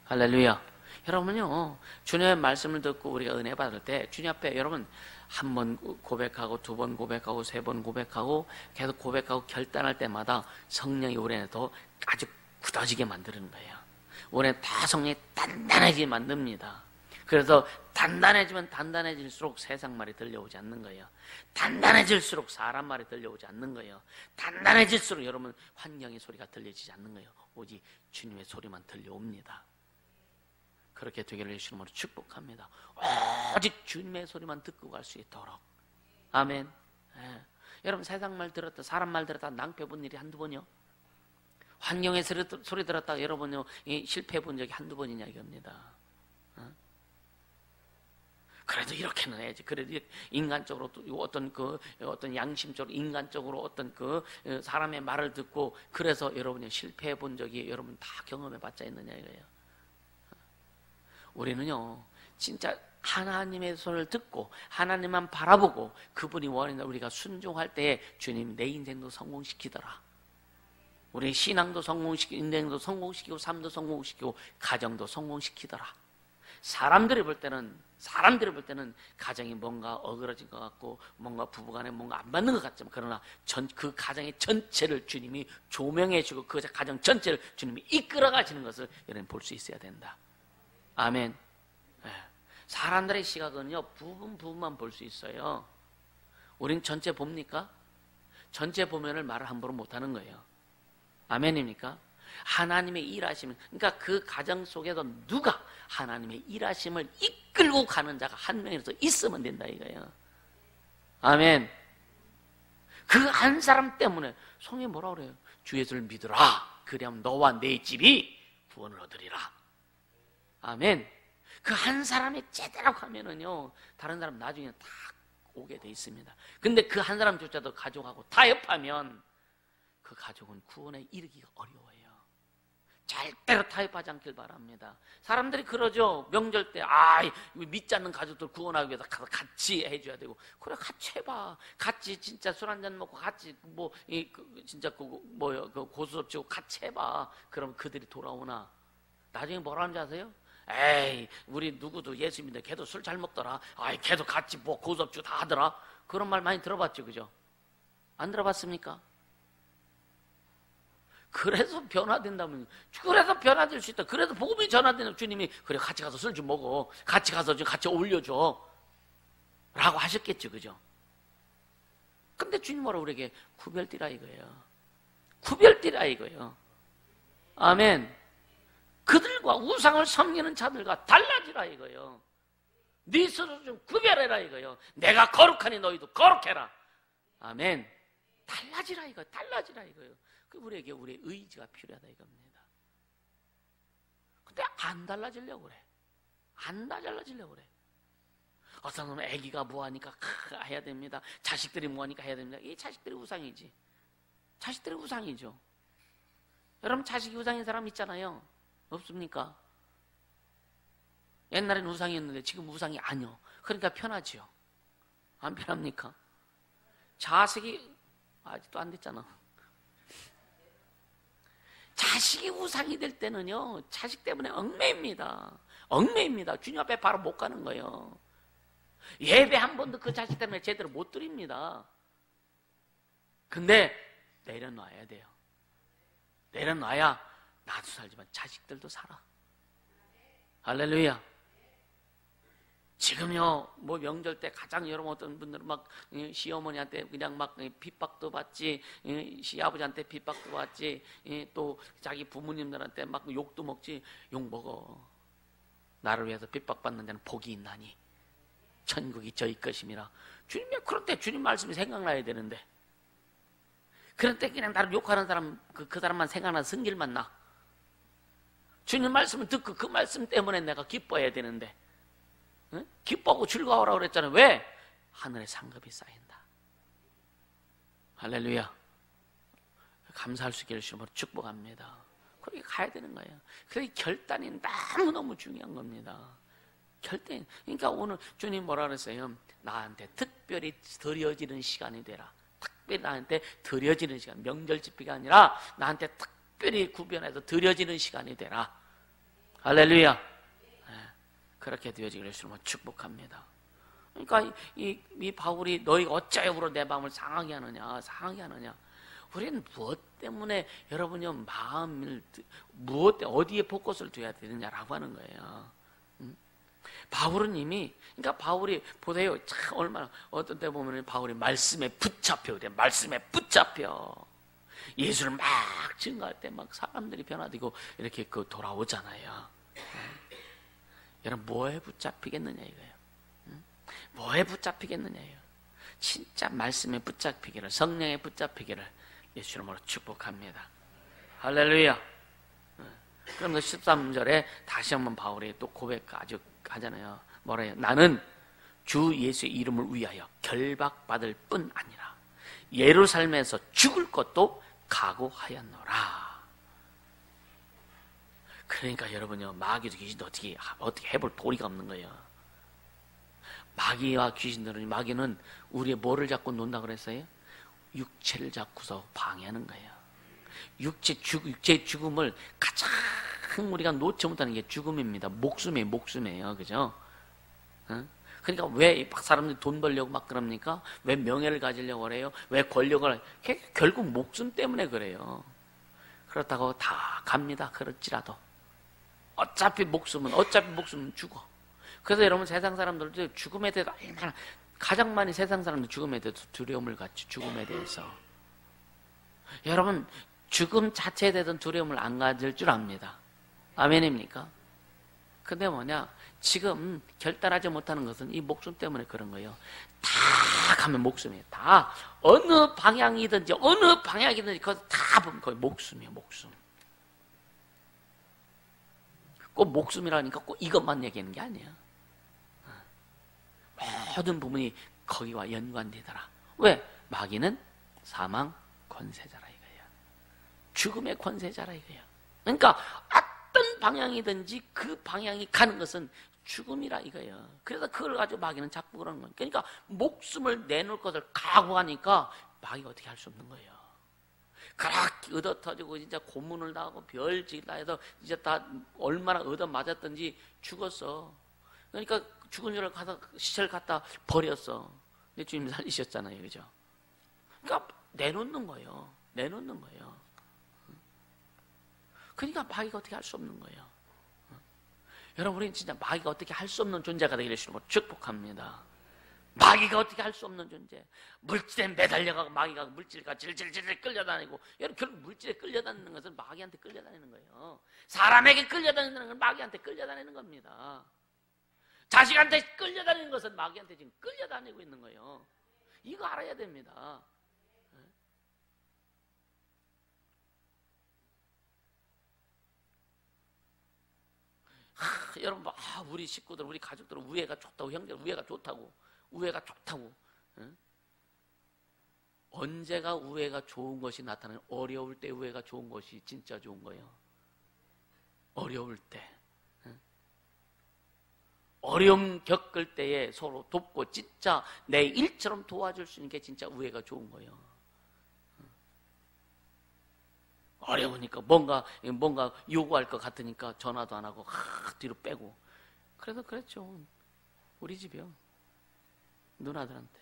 할렐루야. 여러분요, 주님의 말씀을 듣고 우리가 은혜 받을 때 주님 앞에 여러분 한 번 고백하고 두 번 고백하고 세 번 고백하고 계속 고백하고 결단할 때마다 성령이 우리 안에 더 아주 굳어지게 만드는 거예요. 우리 안에 다 성령이 단단해지게 만듭니다. 그래서 단단해지면 단단해질수록 세상 말이 들려오지 않는 거예요. 단단해질수록 사람 말이 들려오지 않는 거예요. 단단해질수록 여러분 환경의 소리가 들려지지 않는 거예요. 오직 주님의 소리만 들려옵니다. 그렇게 되기를 예수님으로 축복합니다. 오직 주님의 소리만 듣고 갈 수 있도록. 아멘. 예. 여러분 세상 말 들었다, 사람 말 들었다 낭패 본 일이 한두 번이요? 환경의 소리 들었다 여러분요 실패 본 적이 한두 번이냐 이겁니다. 그래도 이렇게는 해야지. 그래도 인간적으로 어떤 양심적으로 인간적으로 어떤 사람의 말을 듣고 그래서 여러분이 실패해 본 적이 여러분 다 경험해 봤자 있느냐 이거예요. 우리는요 진짜 하나님의 손을 듣고 하나님만 바라보고 그분이 원하는 우리가 순종할 때에 주님 내 인생도 성공시키더라. 우리 신앙도 성공시키고 인생도 성공시키고 삶도 성공시키고 가정도 성공시키더라. 사람들이 볼 때는 가정이 뭔가 어그러진 것 같고 뭔가 부부간에 뭔가 안 맞는 것 같지만 그러나 그 가정의 전체를 주님이 조명해 주고 그 가정 전체를 주님이 이끌어 가시는 것을 여러분 볼 수 있어야 된다. 아멘. 사람들의 시각은요 부분만 볼 수 있어요. 우린 전체 봅니까? 전체 보면을 말을 함부로 못하는 거예요. 아멘입니까? 하나님의 일하심을, 그러니까 그 가정 속에서 누가 하나님의 일하심을 이끌고 가는 자가 한 명이라도 있으면 된다 이거예요. 아멘. 그 한 사람 때문에 성경에 뭐라 그래요? 주 예수를 믿으라. 그리하면 너와 내 집이 구원을 얻으리라. 아멘. 그 한 사람이 제대로 가면은요, 다른 사람 나중에 다 오게 돼 있습니다. 근데 그 한 사람조차도 가족하고 타협하면 그 가족은 구원에 이르기가 어려워요. 절대로 타협하지 않길 바랍니다. 사람들이 그러죠. 명절 때 믿지 않는 가족들 구원하기 위해서 같이 해줘야 되고, 그래 같이 해봐. 같이 진짜 술 한잔 먹고 같이 진짜 고수업 치고 같이 해봐. 그럼 그들이 돌아오나? 나중에 뭐라 하는지 아세요? 에이, 우리 누구도 예수 믿는데 걔도 술 잘 먹더라. 걔도 같이 고수업 치고 다 하더라. 그런 말 많이 들어봤죠, 그죠? 안 들어봤습니까? 그래서 변화된다면, 그래서 변화될 수 있다. 그래서 복음이 전화되는 주님이 그래 같이 가서 술 좀 먹어, 같이 가서 좀 같이 어울려줘 라고 하셨겠죠, 그죠? 근데 주님 뭐라고 우리에게 구별되라 이거예요. 구별되라 이거예요. 아멘. 그들과 우상을 섬기는 자들과 달라지라 이거예요. 네 스스로 좀 구별해라 이거예요. 내가 거룩하니 너희도 거룩해라. 아멘. 달라지라 이거예요. 달라지라 이거예요. 우리에게 우리의 의지가 필요하다 이겁니다. 근데 안 달라지려고 그래. 안 달라지려고 그래. 어떤 놈은 애기가 뭐하니까 해야 됩니다. 자식들이 뭐하니까 해야 됩니다. 이 자식들이 우상이지. 자식들이 우상이죠. 여러분 자식이 우상인 사람 있잖아요. 없습니까? 옛날엔 우상이었는데 지금 우상이 아니요. 그러니까 편하지요. 안 편합니까? 자식이 아직도 안 됐잖아. 자식이 우상이 될 때는요, 자식 때문에 얽매입니다. 얽매입니다. 주님 앞에 바로 못 가는 거예요. 예배 한 번도 그 자식 때문에 제대로 못 드립니다. 근데 내려놔야 돼요. 내려놔야 나도 살지만 자식들도 살아. 할렐루야. 지금요, 명절 때 가장 여러분 어떤 분들은 막 시어머니한테 그냥 막 핍박도 받지, 시아버지한테 핍박도 받지, 또 자기 부모님들한테 막 욕도 먹지. 욕 먹어. 나를 위해서 핍박받는 자는 복이 있나니 천국이 저희 것임이라. 주님이 그럴 때 주님 말씀이 생각나야 되는데, 그럴 때 그냥 나를 욕하는 사람 그 사람만 생각나 승질만 나. 주님 말씀을 듣고 그 말씀 때문에 내가 기뻐해야 되는데, 응? 기뻐하고 즐거워하라고 그랬잖아요. 왜? 하늘의 상급이 쌓인다. 할렐루야. 감사할 수 있기를 주님으로 축복합니다. 그렇게 가야 되는 거예요. 그래서 결단이 너무너무 중요한 겁니다. 결단. 그러니까 오늘 주님 뭐라 그랬어요? 나한테 특별히 드려지는 시간이 되라. 특별히 나한테 드려지는 시간. 명절 집회가 아니라 나한테 특별히 구별해서 드려지는 시간이 되라. 할렐루야. 그렇게 되어지기를 주님으로 축복합니다. 그러니까 이 바울이 너희가 어찌하여 울어 내 마음을 상하게 하느냐, 상하게 하느냐. 우리는 무엇 때문에 여러분이 마음을 무엇 어디에 포커스를 둬야 되느냐라고 하는 거예요. 바울은 이미, 그러니까 바울이 보세요. 참 얼마나 어떤 때 보면 바울이 말씀에 붙잡혀 그래. 말씀에 붙잡혀. 예수를 막 증거할 때 막 사람들이 변화되고 이렇게 돌아오잖아요. 여러분 뭐에 붙잡히겠느냐 이거예요. 뭐에 붙잡히겠느냐예요. 진짜 말씀에 붙잡히기를, 성령에 붙잡히기를 예수 이름으로 축복합니다. 할렐루야. 그럼 13절에 다시 한번 바울이 또 고백 아주 하잖아요. 뭐라 해요? 나는 주 예수의 이름을 위하여 결박받을 뿐 아니라 예루살렘에서 죽을 것도 각오하였노라. 그러니까 여러분요, 마귀도 귀신도 어떻게 해볼 도리가 없는 거예요. 마귀와 귀신들은, 마귀는 우리의 뭐를 잡고 논다 그랬어요? 육체를 잡고서 방해하는 거예요. 육체의 죽음을 가장 우리가 놓지 못하는 게 죽음입니다. 목숨이에요. 그죠? 그러니까 왜 사람들이 돈 벌려고 막 그럽니까? 왜 명예를 가지려고 그래요? 왜 권력을, 결국 목숨 때문에 그래요. 그렇다고 다 갑니다. 그렇지라도. 어차피 목숨은 죽어. 그래서 여러분 세상 사람들도 죽음에 대해서 얼마나, 가장 많이 세상 사람들 죽음에 대해서 두려움을 갖지. 죽음에 대해서. 여러분 죽음 자체에 대해서는 두려움을 안 가질 줄 압니다. 아멘입니까? 근데 뭐냐, 지금 결단하지 못하는 것은 이 목숨 때문에 그런 거예요. 다 가면 목숨이에요. 다 어느 방향이든지 그거 다 보면 거의 목숨이에요. 목숨. 꼭 목숨이라니까 꼭 이것만 얘기하는 게 아니에요. 모든 부분이 거기와 연관되더라. 왜? 마귀는 사망 권세자라 이거예요. 죽음의 권세자라 이거예요. 그러니까 어떤 방향이든지 그 방향이 가는 것은 죽음이라 이거예요. 그래서 그걸 가지고 마귀는 자꾸 그러는 거예요. 그러니까 목숨을 내놓을 것을 각오하니까 마귀가 어떻게 할 수 없는 거예요. 그렇게 얻어터지고 진짜 고문을 당하고 별짓다 해서 이제 다 얼마나 얻어맞았든지 죽었어. 그러니까 죽은 줄을 가서 시체를 갖다 버렸어. 근데 주님 살리셨잖아요. 그죠? 그러니까 내놓는 거예요. 내놓는 거예요. 그러니까 마귀가 어떻게 할 수 없는 거예요. 여러분, 우리는 진짜 마귀가 어떻게 할 수 없는 존재가 되기를 주님으로 축복합니다. 마귀가 어떻게 할 수 없는 존재. 물질에 매달려가고 마귀가 물질과 질질질 끌려다니고, 여러분, 결국 물질에 끌려다니는 것은 마귀한테 끌려다니는 거예요. 사람에게 끌려다니는 건 마귀한테 끌려다니는 겁니다. 자식한테 끌려다니는 것은 마귀한테 지금 끌려다니고 있는 거예요. 이거 알아야 됩니다. 여러분, 우리 식구들, 우리 가족들은 우애가 좋다고, 형제들 우애가 좋다고. 응? 언제가 우애가 좋은 것이 나타나요? 어려울 때 우애가 좋은 것이 진짜 좋은 거예요. 어려울 때. 응? 어려움 겪을 때에 서로 돕고 진짜 내 일처럼 도와줄 수 있는 게 진짜 우애가 좋은 거예요. 어려우니까 뭔가 요구할 것 같으니까 전화도 안 하고 뒤로 빼고. 그래서 그랬죠. 우리 집이요. 누나들한테.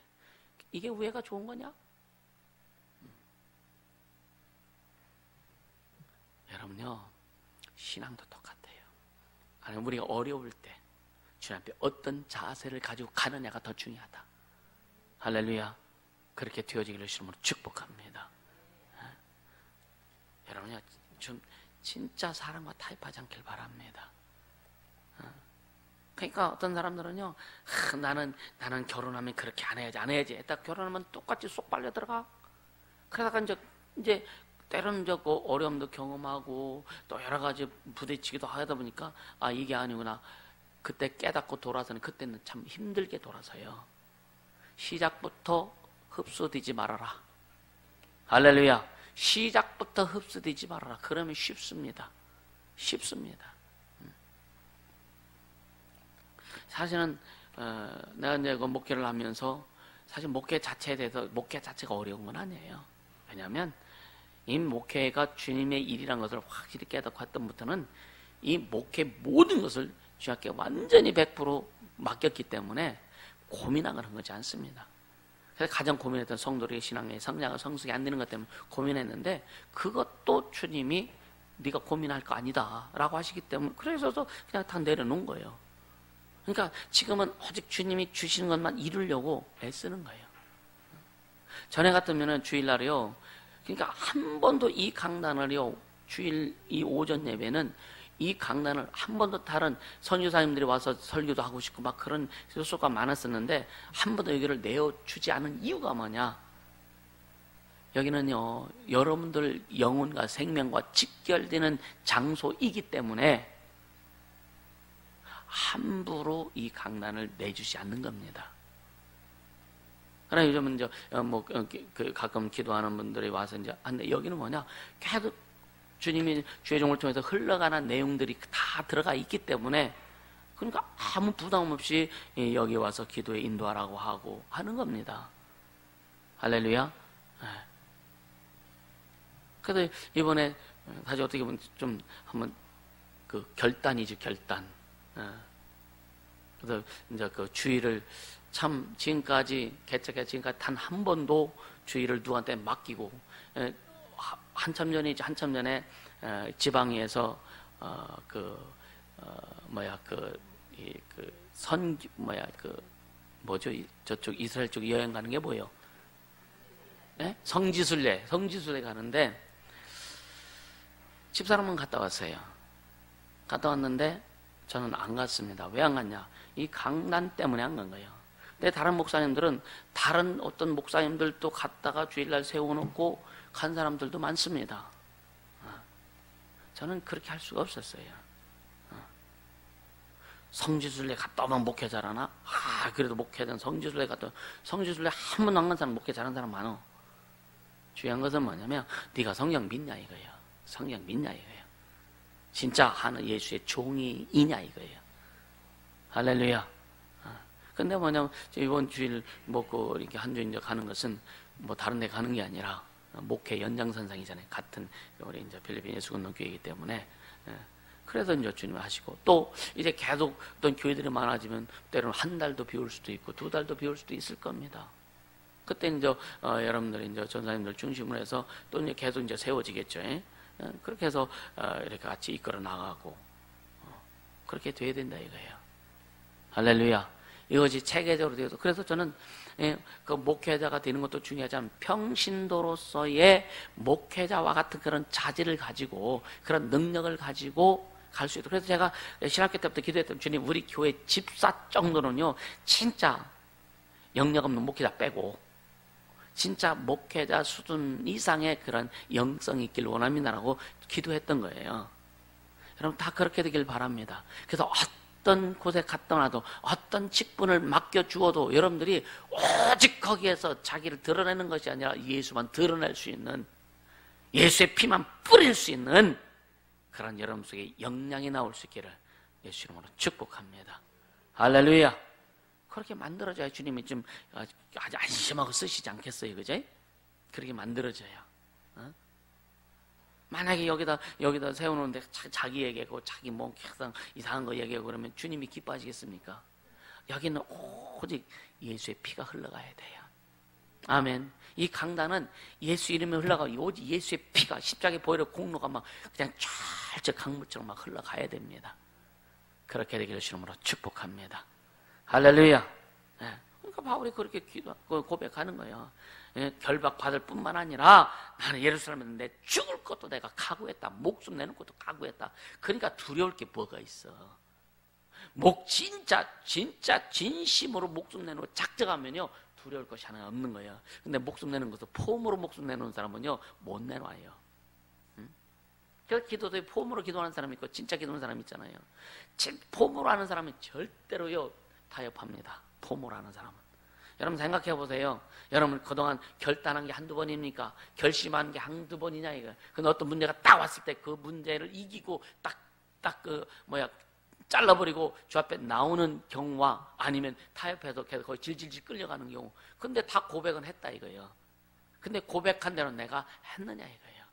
이게 우애가 좋은 거냐? 여러분요, 신앙도 똑같아요. 아니, 우리가 어려울 때 주님 앞에 어떤 자세를 가지고 가느냐가 더 중요하다. 할렐루야. 그렇게 되어지기를 주님으로 축복합니다. 여러분요, 좀 진짜 사람과 타협하지 않길 바랍니다. 그러니까 어떤 사람들은요, 나는 결혼하면 그렇게 안 해야지. 딱 결혼하면 똑같이 쏙 빨려 들어가. 그러다가 이제 때로는 그 어려움도 경험하고 또 여러 가지 부딪히기도 하다 보니까 이게 아니구나. 그때 깨닫고 돌아서는 그때는 참 힘들게 돌아서요. 시작부터 흡수되지 말아라. 할렐루야. 시작부터 흡수되지 말아라. 그러면 쉽습니다. 사실은 내가 이제 그 목회를 하면서 사실 목회 자체에 대해서 목회 자체가 어려운 건 아니에요. 왜냐하면 이 목회가 주님의 일이라는 것을 확실히 깨닫고 했던부터는 이 목회 모든 것을 주님께 완전히 100% 맡겼기 때문에 고민하는 건 하지 않습니다. 그래서 가장 고민했던 성도들의 신앙의 성장과 성숙이 안 되는 것 때문에 고민했는데, 그것도 주님이 네가 고민할 거 아니다 라고 하시기 때문에 그래서 그냥 다 내려놓은 거예요. 그러니까 지금은 오직 주님이 주시는 것만 이루려고 애쓰는 거예요. 전에 같으면은 주일날이요, 그러니까 한 번도 이 강단을요, 주일 이 오전 예배는 이 강단을 한 번도 다른 선교사님들이 와서 설교도 하고 싶고 막 그런 소수가 많았었는데 한 번도 여기를 내어주지 않은 이유가 뭐냐? 여기는요, 여러분들 영혼과 생명과 직결되는 장소이기 때문에 함부로 이 강단을 내주지 않는 겁니다. 그러나 요즘은 이제 가끔 기도하는 분들이 와서 이제 근데 여기는 뭐냐? 계속 주님이 주의 종을 통해서 흘러가는 내용들이 다 들어가 있기 때문에, 그러니까 아무 부담 없이 여기 와서 기도에 인도하라고 하고 하는 겁니다. 할렐루야. 그래서 이번에 사실 어떻게 보면 좀 한번 그 결단이죠, 결단. 그래서 이제 그 주의를 참 지금까지 개척해 지금까지 단 한 번도 주의를 누구한테 맡기고, 한참 전에 지방에서 저쪽 이스라엘 쪽 여행 가는 게 뭐예요? 네? 성지순례 가는데 집사람은 갔다 왔어요. 갔다 왔는데 저는 안 갔습니다. 왜 안 갔냐? 이 강단 때문에 안 간 거예요. 근데 다른 목사님들은 다른 어떤 목사님들도 갔다가 주일날 세워놓고 간 사람들도 많습니다. 저는 그렇게 할 수가 없었어요. 성지순례 갔다 오면 목회 잘하나? 그래도 목회든 성지순례 갔다 성지순례 한 번도 안 간 사람 목회 잘하는 사람 많어. 중요한 것은 뭐냐면 네가 성경 믿냐 이거예요. 성경 믿냐 이거예요. 진짜 하는 예수의 종이냐 이거예요. 할렐루야. 근데 뭐냐면 이번 주일 먹고 이렇게 한 주 이제 가는 것은 뭐 다른 데 가는 게 아니라 목회 연장선상이잖아요. 같은 우리 이제 필리핀 예수건너교회이기 때문에. 그래서 이제 주님을 하시고 또 이제 계속 어떤 교회들이 많아지면 때로는 한 달도 비울 수도 있고 두 달도 비울 수도 있을 겁니다. 그때 이제 여러분들이 이제 전사님들 중심으로 해서 또 이제 계속 이제 세워지겠죠. 그렇게 해서 이렇게 같이 이끌어 나가고 그렇게 돼야 된다 이거예요. 할렐루야. 이것이 체계적으로 되어서 그래서 저는 그 목회자가 되는 것도 중요하지만 평신도로서의 목회자와 같은 그런 자질을 가지고 그런 능력을 가지고 갈 수 있도록. 그래서 제가 신학교 때부터 기도했던 주님 우리 교회 집사 정도는요 진짜 영역 없는 목회자 빼고 진짜 목회자 수준 이상의 그런 영성이 있길 원합니다라고 기도했던 거예요. 여러분 다 그렇게 되길 바랍니다. 그래서 어떤 곳에 갔더라도 어떤 직분을 맡겨주어도 여러분들이 오직 거기에서 자기를 드러내는 것이 아니라 예수만 드러낼 수 있는 예수의 피만 뿌릴 수 있는 그런 여러분 속에 역량이 나올 수 있기를 예수 이름으로 축복합니다. 할렐루야. 그렇게 만들어져야 주님이 좀 아주 안심하고 쓰시지 않겠어요, 그죠? 그렇게 만들어져야. 만약에 여기다 세워놓는데 자기 얘기하고 자기 뭐 항상 이상한 거 얘기하고 그러면 주님이 기뻐하시겠습니까? 여기는 오직 예수의 피가 흘러가야 돼요. 아멘. 이 강단은 예수 이름에 흘러가고 오직 예수의 피가 십자가에 보혈의 공로가 막 그냥 쫙 강물처럼 막 흘러가야 됩니다. 그렇게 되기를 주님으로 축복합니다. 할렐루야. 그러니까 바울이 그렇게 고백하는 거예요. 결박 받을 뿐만 아니라 나는 예루살렘에 내 죽을 것도 내가 각오했다. 목숨 내는 것도 각오했다. 그러니까 두려울 게 뭐가 있어. 진짜 진심으로 목숨 내는 거 작정하면요 두려울 것이 하나 없는 거예요. 근데 목숨 내는 것도 폼으로 목숨 내놓은 사람은요 못 내놔요. 그래서 기도도 폼으로 기도하는 사람이 있고 진짜 기도하는 사람이 있잖아요. 폼으로 하는 사람은 절대로요 타협합니다. 폼으로 하는 사람은. 여러분 생각해 보세요. 여러분 그동안 결단한 게 한두 번입니까? 결심한 게 한두 번이냐 이거. 근데 어떤 문제가 딱 왔을 때 그 문제를 이기고 딱 잘라버리고 주 앞에 나오는 경우와 아니면 타협해서 계속 거의 질질질 끌려가는 경우. 근데 다 고백은 했다 이거예요. 근데 고백한 대로 내가 했느냐 이거예요.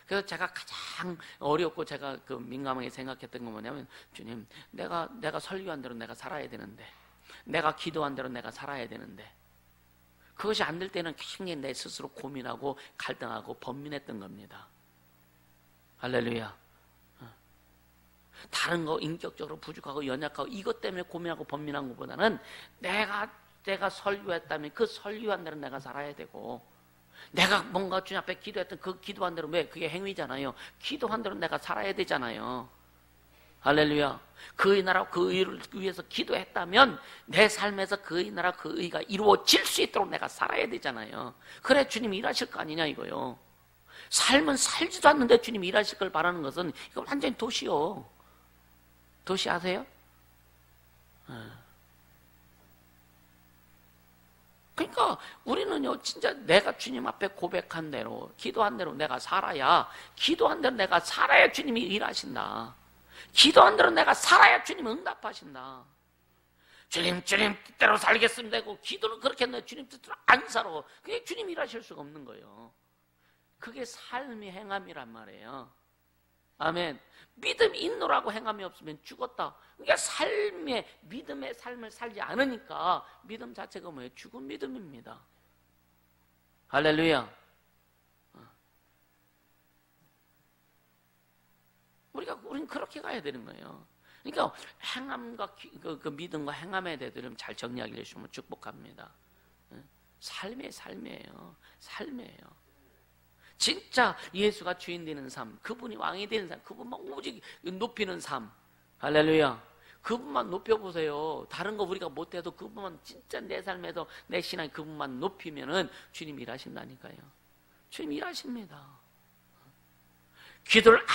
그래서 제가 가장 어렵고 제가 그 민감하게 생각했던 건 뭐냐면 주님 내가 설교한 대로 내가 살아야 되는데 내가 기도한 대로 내가 살아야 되는데 그것이 안 될 때는 굉장히 내 스스로 고민하고 갈등하고 번민했던 겁니다. 할렐루야. 다른 거 인격적으로 부족하고 연약하고 이것 때문에 고민하고 번민한 것보다는 내가 설교했다면 그 설교한 대로 내가 살아야 되고 내가 뭔가 주님 앞에 기도했던 그 기도한 대로 왜 그게 행위잖아요. 기도한 대로 내가 살아야 되잖아요. 할렐루야. 그의 나라 그 의를 위해서 기도했다면 내 삶에서 그의 나라 그 의가 이루어질 수 있도록 내가 살아야 되잖아요. 그래 주님이 일하실 거 아니냐 이거요. 삶은 살지도 않는데 주님이 일하실 걸 바라는 것은 이거 완전히 도시요. 도시 아세요? 그러니까 우리는요 진짜 내가 주님 앞에 고백한 대로 기도한 대로 내가 살아야 기도한 대로 내가 살아야 주님이 일하신다. 기도한 대로 내가 살아야 주님 응답하신다. 주님 뜻대로 살겠습니다 하고 기도는 그렇게 했는데 주님 뜻대로 안 살아. 그게 주님 일하실 수가 없는 거예요. 그게 삶의 행함이란 말이에요. 아멘. 믿음이 있노라고 행함이 없으면 죽었다. 그러니까 믿음의 삶을 살지 않으니까 믿음 자체가 뭐예요? 죽은 믿음입니다. 할렐루야. 우리는 그렇게 가야 되는 거예요. 그러니까 행함과 그 믿음과 행함에 대해서 잘 정리하기를 주시면 축복합니다. 삶이에요. 진짜 예수가 주인 되는 삶, 그분이 왕이 되는 삶, 그분만 오직 높이는 삶, 할렐루야. 그분만 높여보세요. 다른 거 우리가 못해도 그분만, 진짜 내 삶에서 내 신앙이 그분만 높이면은 주님이 일하신다니까요. 주님이 일하십니다. 기도를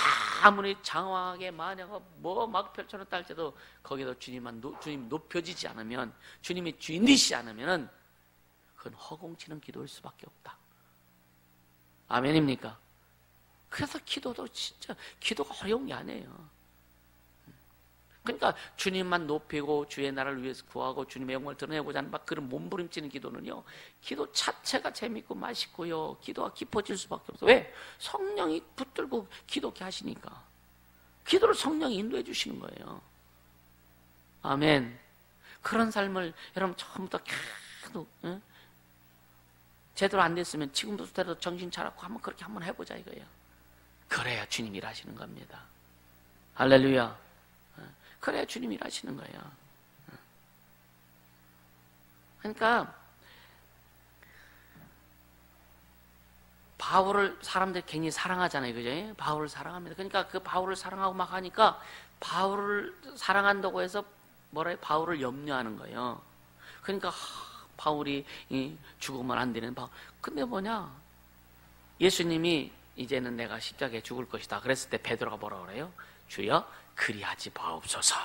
아무리 장황하게 마녀가 뭐 막 펼쳐놓다 할지도 거기서 주님 높여지지 않으면, 주님이 주인 되시지 않으면 그건 허공치는 기도일 수밖에 없다. 아멘입니까? 그래서 기도도 진짜 기도가 어려운 게 아니에요. 그러니까 주님만 높이고 주의 나라를 위해서 구하고 주님의 영광을 드러내고자 하는 막 그런 몸부림치는 기도는요, 기도 자체가 재밌고 맛있고요, 기도가 깊어질 수밖에 없어요. 왜? 성령이 붙들고 기도케 하시니까. 기도를 성령이 인도해 주시는 거예요. 아멘. 그런 삶을 여러분 처음부터 계속 제대로 안 됐으면 지금부터 정신 차리고 한번 그렇게 한번 해보자 이거예요. 그래야 주님이 일하시는 겁니다. 할렐루야. 그래야 주님이 일하시는 거예요. 그러니까 바울을 사람들이 굉장히 사랑하잖아요. 그죠? 바울을 사랑합니다. 그러니까 그 바울을 사랑하고 막 하니까 바울을 사랑한다고 해서 뭐라 해요? 바울을 염려하는 거예요. 그러니까 바울이 죽으면 안 되는 바울. 근데 뭐냐? 예수님이 이제는 내가 십자가에 죽을 것이다 그랬을 때 베드로가 뭐라 그래요? 주여 그리하지 마옵소서.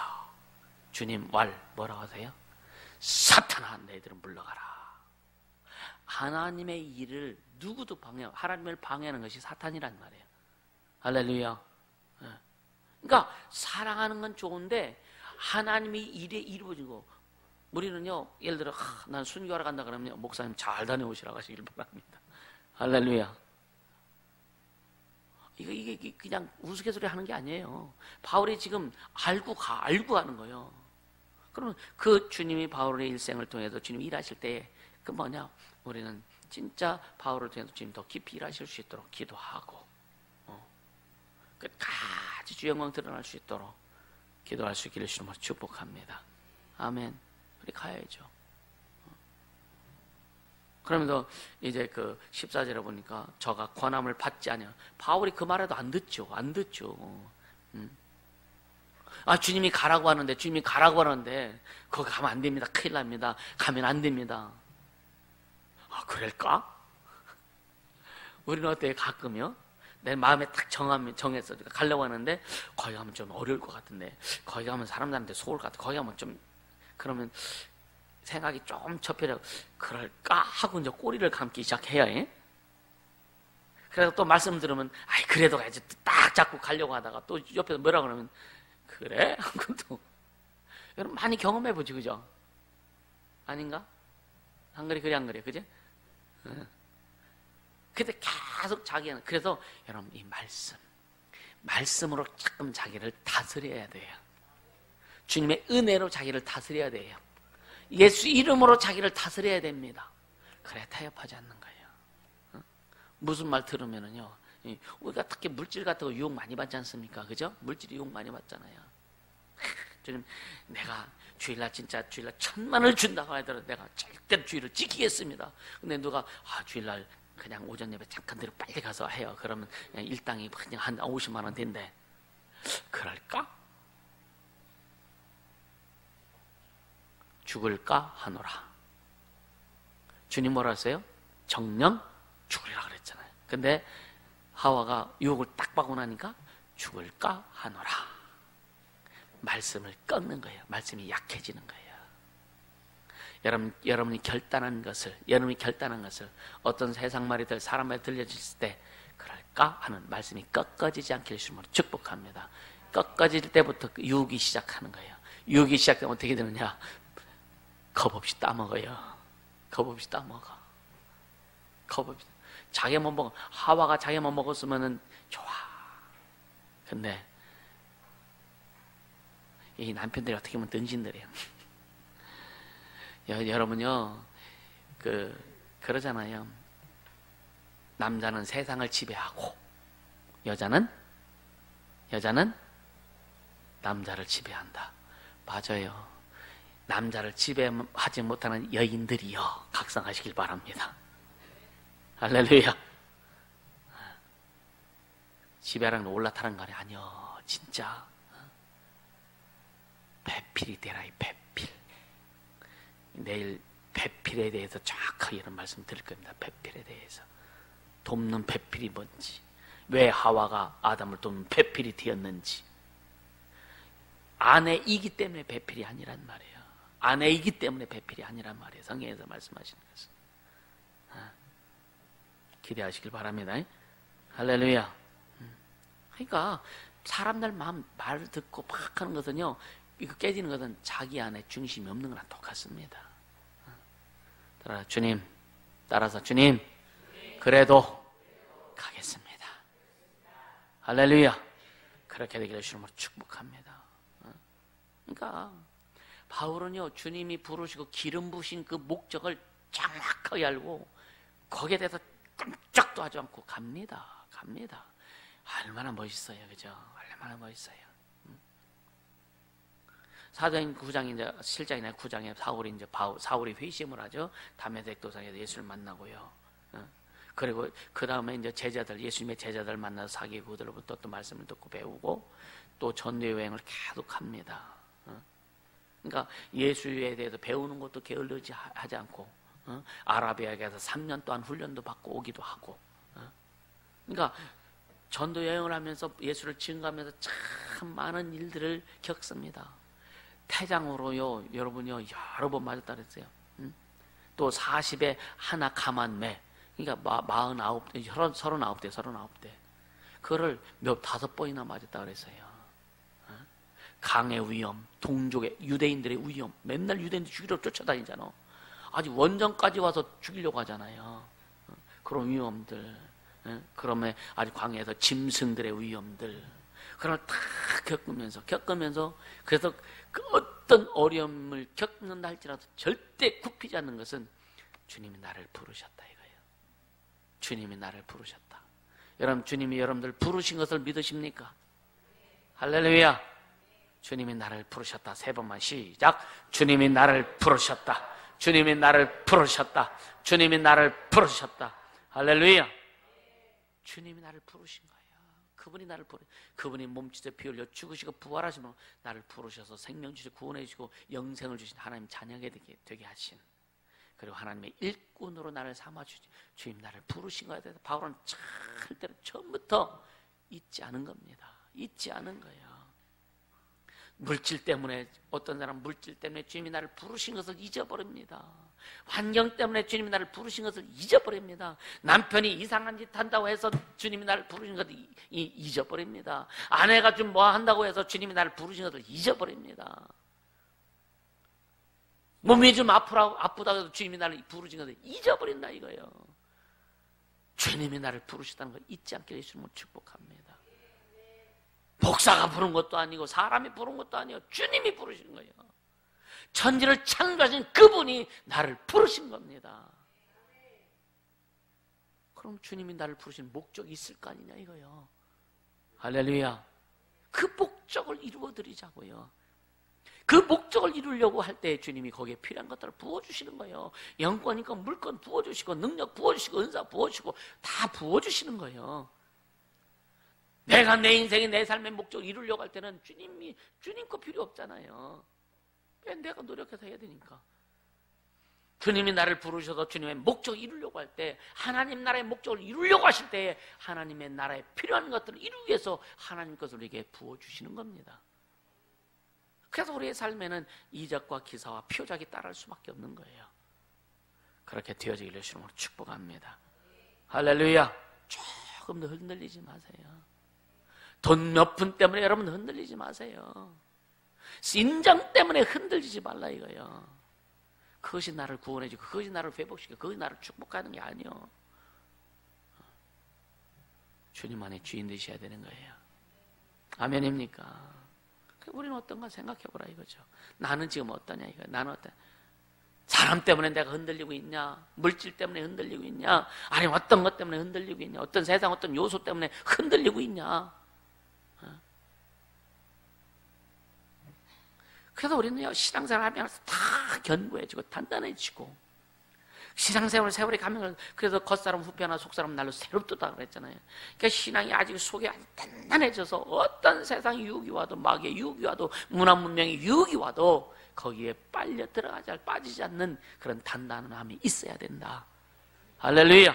주님 뭐라고 하세요? 사탄아 너희들은 물러가라. 하나님의 일을 누구도 하나님을 방해하는 것이 사탄이란 말이에요. 할렐루야. 그러니까 사랑하는 건 좋은데 하나님이 일에 이루어지고, 우리는요 예를 들어 난 순교하러 간다 그러면 목사님 잘 다녀오시라고 하시길 바랍니다. 할렐루야. 이게 그냥 우스갯소리 하는 게 아니에요. 바울이 지금 알고 하는 거예요. 그러면 그 주님이 바울의 일생을 통해서 주님이 일하실 때 그 뭐냐? 우리는 진짜 바울을 통해서 주님 더 깊이 일하실 수 있도록 기도하고, 끝까지 주 영광 드러날 수 있도록 기도할 수 있기를 주님으로 축복합니다. 아멘. 우리 가야죠. 그러면서 이제 그 14절에 보니까 저가 권함을 받지 않냐. 바울이 그 말에도 안 듣죠. 아, 주님이 가라고 하는데 거기 가면 안 됩니다. 큰일 납니다. 가면 안 됩니다. 아, 그럴까? 우리는 어때요? 가끔요? 내 마음에 딱 정했어. 가려고 하는데 거기 가면 좀 어려울 것 같은데, 거기 가면 사람들한테 속을 것 같아. 거기 가면 좀, 그러면 생각이 좀 접혀져. 그럴까? 하고 이제 꼬리를 감기 시작해요. 그래서 또 말씀 들으면, 아이, 그래도 가야지. 딱 잡고 가려고 하다가 또 옆에서 뭐라 그러면, 그래? 하고 또. 여러분 많이 경험해보지, 그죠? 아닌가? 안 그래, 안 그래, 그죠? 근데 계속 자기는, 그래서 여러분 이 말씀으로 조금 자기를 다스려야 돼요. 주님의 은혜로 자기를 다스려야 돼요. 예수 이름으로 자기를 다스려야 됩니다. 그래 타협하지 않는 거예요. 무슨 말 들으면은요, 우리가 특히 물질 같은 거 유혹 많이 받지 않습니까? 그죠? 물질이 유혹 많이 받잖아요. 주님, 내가 주일날 1,000만을 준다고 하더라도 내가 절대 주일을 지키겠습니다. 근데 누가 주일날 그냥 오전 예배 잠깐 들어 빨리 가서 해요. 그러면 일당이 그냥 한 50만 원 된대. 그럴까? 죽을까 하노라. 주님 뭐라 하세요? 정령 죽으리라 그랬잖아요. 근데 하와가 유혹을 딱 받고 나니까 죽을까 하노라. 말씀을 꺾는 거예요. 말씀이 약해지는 거예요. 여러분이 결단한 것을 어떤 세상 말이든 사람 말이 들려질 때 그럴까 하는 말씀이 꺾어지지 않게 주님으로 축복합니다. 꺾어질 때부터 유혹이 시작하는 거예요. 유혹이 시작되면 어떻게 되느냐? 겁없이 따먹어요. 겁없이 따먹어. 겁없이. 자기 못 먹어. 하와가 자기 못 먹었으면은 좋아. 근데 이 남편들이 어떻게 보면 던진들이에요. 여러분요, 그러잖아요. 남자는 세상을 지배하고 여자는 남자를 지배한다. 맞아요. 남자를 지배하지 못하는 여인들이요, 각성하시길 바랍니다. 할렐루야. 지배라는 건 올라타는 거 아니요, 진짜. 배필이 되라. 이 배필. 내일 배필에 대해서 정확하게 이런 말씀 드릴 겁니다. 배필에 대해서. 돕는 배필이 뭔지, 왜 하와가 아담을 돕는 배필이 되었는지. 아내이기 때문에 배필이 아니란 말이에요. 아내이기 때문에 배필이 아니란 말이에요. 성경에서 말씀하시는 것은. 기대하시길 바랍니다. 할렐루야. 그러니까 사람들 말 듣고 막 하는 것은요, 이거 깨지는 것은 자기 안에 중심이 없는 거랑 똑같습니다. 따라 주님, 따라서 주님, 그래도 가겠습니다. 할렐루야. 그렇게 되기를 주님으로 축복합니다. 그러니까 바울은요, 주님이 부르시고 기름 부신 그 목적을 정확하게 알고 거기에 대해서 꼼짝도 하지 않고 갑니다. 얼마나 멋있어요, 그죠? 얼마나 멋있어요. 사도행 9장 이제 7장이나 9장에 사울이 회심을 하죠. 다메섹 도상에서 예수를 만나고요. 그리고 그 다음에 이제 예수님의 제자들 만나서 사기구들로부터 또 말씀을 듣고 배우고 또 전도 여행을 계속 합니다. 그러니까 예수에 대해서 배우는 것도 게을르지 하지 않고 아라비아에 가서 3년 동안 훈련도 받고 오기도 하고. 그러니까 전도 여행을 하면서 예수를 증거하면서 참 많은 일들을 겪습니다. 태장으로요, 여러분요, 여러 번 맞았다 그랬어요. 또 40에 하나 가만매. 그러니까 39대. 그거를 5번이나 맞았다 그랬어요. 강의 위험, 동족의 유대인들의 위험, 맨날 유대인들 죽이려 쫓아다니잖아. 아직 원정까지 와서 죽이려고 하잖아요. 그런 위험들, 그러면 아직 광야에서 짐승들의 위험들, 그걸 다 겪으면서 그래서 그 어떤 어려움을 겪는다 할지라도 절대 굽히지 않는 것은 주님이 나를 부르셨다 이거예요. 주님이 나를 부르셨다. 여러분, 주님이 여러분들 부르신 것을 믿으십니까? 할렐루야. 주님이 나를 부르셨다. 3번만 시작. 주님이 나를 부르셨다. 주님이 나를 부르셨다. 주님이 나를 부르셨다. 할렐루야. 주님이 나를 부르신 거예요. 그분이 몸짓에 피 흘려 죽으시고 부활하시면 나를 부르셔서 생명 주시고 구원해 주시고 영생을 주신 하나님 자녀가 되게 하신, 그리고 하나님의 일꾼으로 나를 삼아 주신 주님 나를 부르신 거에 대해서 바울은 절대로 처음부터 잊지 않은 겁니다. 잊지 않은 거예요. 물질 때문에, 어떤 사람 물질 때문에 주님이 나를 부르신 것을 잊어버립니다. 환경 때문에 주님이 나를 부르신 것을 잊어버립니다. 남편이 이상한 짓 한다고 해서 주님이 나를 부르신 것을 잊어버립니다. 아내가 좀 뭐 한다고 해서 주님이 나를 부르신 것을 잊어버립니다. 몸이 좀 아프다고 해서 주님이 나를 부르신 것을 잊어버린다 이거예요. 주님이 나를 부르셨다는 걸 잊지 않게 해주시면 축복합니다. 목사가 부른 것도 아니고 사람이 부른 것도 아니고 주님이 부르신 거예요. 천지를 창조하신 그분이 나를 부르신 겁니다. 그럼 주님이 나를 부르신 목적이 있을 거 아니냐 이거요. 할렐루야. 그 목적을 이루어드리자고요. 그 목적을 이루려고 할 때 주님이 거기에 필요한 것들을 부어주시는 거예요. 영권이니까 물권 부어주시고 능력 부어주시고 은사 부어주시고 다 부어주시는 거예요. 내가 내 인생의 내 삶의 목적을 이루려고 할 때는 주님 거 필요 없잖아요. 왜 내가 노력해서 해야 되니까. 주님이 나를 부르셔서 주님의 목적을 이루려고 할 때, 하나님 나라의 목적을 이루려고 하실 때 하나님의 나라에 필요한 것들을 이루기 위해서 하나님 것을 우리에게 부어주시는 겁니다. 그래서 우리의 삶에는 이적과 기사와 표적이 따를 수밖에 없는 거예요. 그렇게 되어지기를 주님으로 축복합니다. 할렐루야. 조금 더 흔들리지 마세요. 돈 몇 푼 때문에 여러분 흔들리지 마세요. 신장 때문에 흔들리지 말라 이거예요. 그것이 나를 구원해주고 그것이 나를 회복시키고 그것이 나를 축복하는 게 아니요. 주님 안에 주인 되셔야 되는 거예요. 아멘입니까? 우리는 어떤가 생각해보라 이거죠. 나는 지금 어떠냐 이거예요. 나는 어떠냐. 사람 때문에 내가 흔들리고 있냐? 물질 때문에 흔들리고 있냐? 아니면 어떤 것 때문에 흔들리고 있냐? 어떤 세상 어떤 요소 때문에 흔들리고 있냐? 그래서 우리는요, 신앙생활 하면서 다 견고해지고 단단해지고, 신앙생활 세월이 가면 그래도 겉사람 후패나 속사람 날로 새롭다 그랬잖아요. 그러니까 신앙이 아직 속에 아주 단단해져서 어떤 세상 유혹이 와도, 마귀의 유혹이 와도, 문화 문명의 유혹이 와도 거기에 빨려 들어가지, 빠지지 않는 그런 단단함이 있어야 된다. 할렐루야.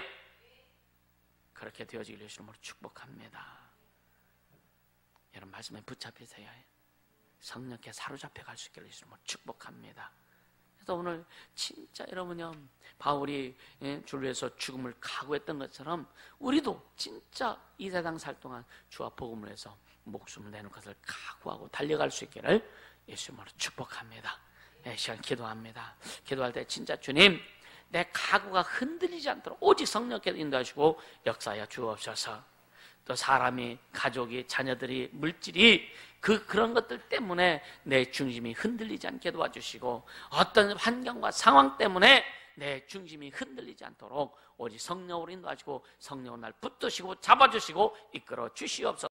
그렇게 되어지길 예수님으로 축복합니다. 여러분 말씀에 붙잡히세요. 성령께 사로잡혀 갈 수 있기를 예수님으로 축복합니다. 그래서 오늘 진짜 여러분요, 바울이 주를 위해서 죽음을 각오했던 것처럼 우리도 진짜 이 세상 살 동안 주와 복음을 해서 목숨을 내는 것을 각오하고 달려갈 수 있기를 예수님으로 축복합니다. 시간 기도합니다. 기도할 때 진짜 주님, 내 각오가 흔들리지 않도록 오직 성령께서 인도하시고 역사하여 주옵소서. 또 사람이, 가족이, 자녀들이, 물질이 그런 것들 때문에 내 중심이 흔들리지 않게 도와주시고, 어떤 환경과 상황 때문에 내 중심이 흔들리지 않도록 오직 성령으로 인도하시고 성령으로 날 붙드시고 잡아주시고 이끌어 주시옵소서.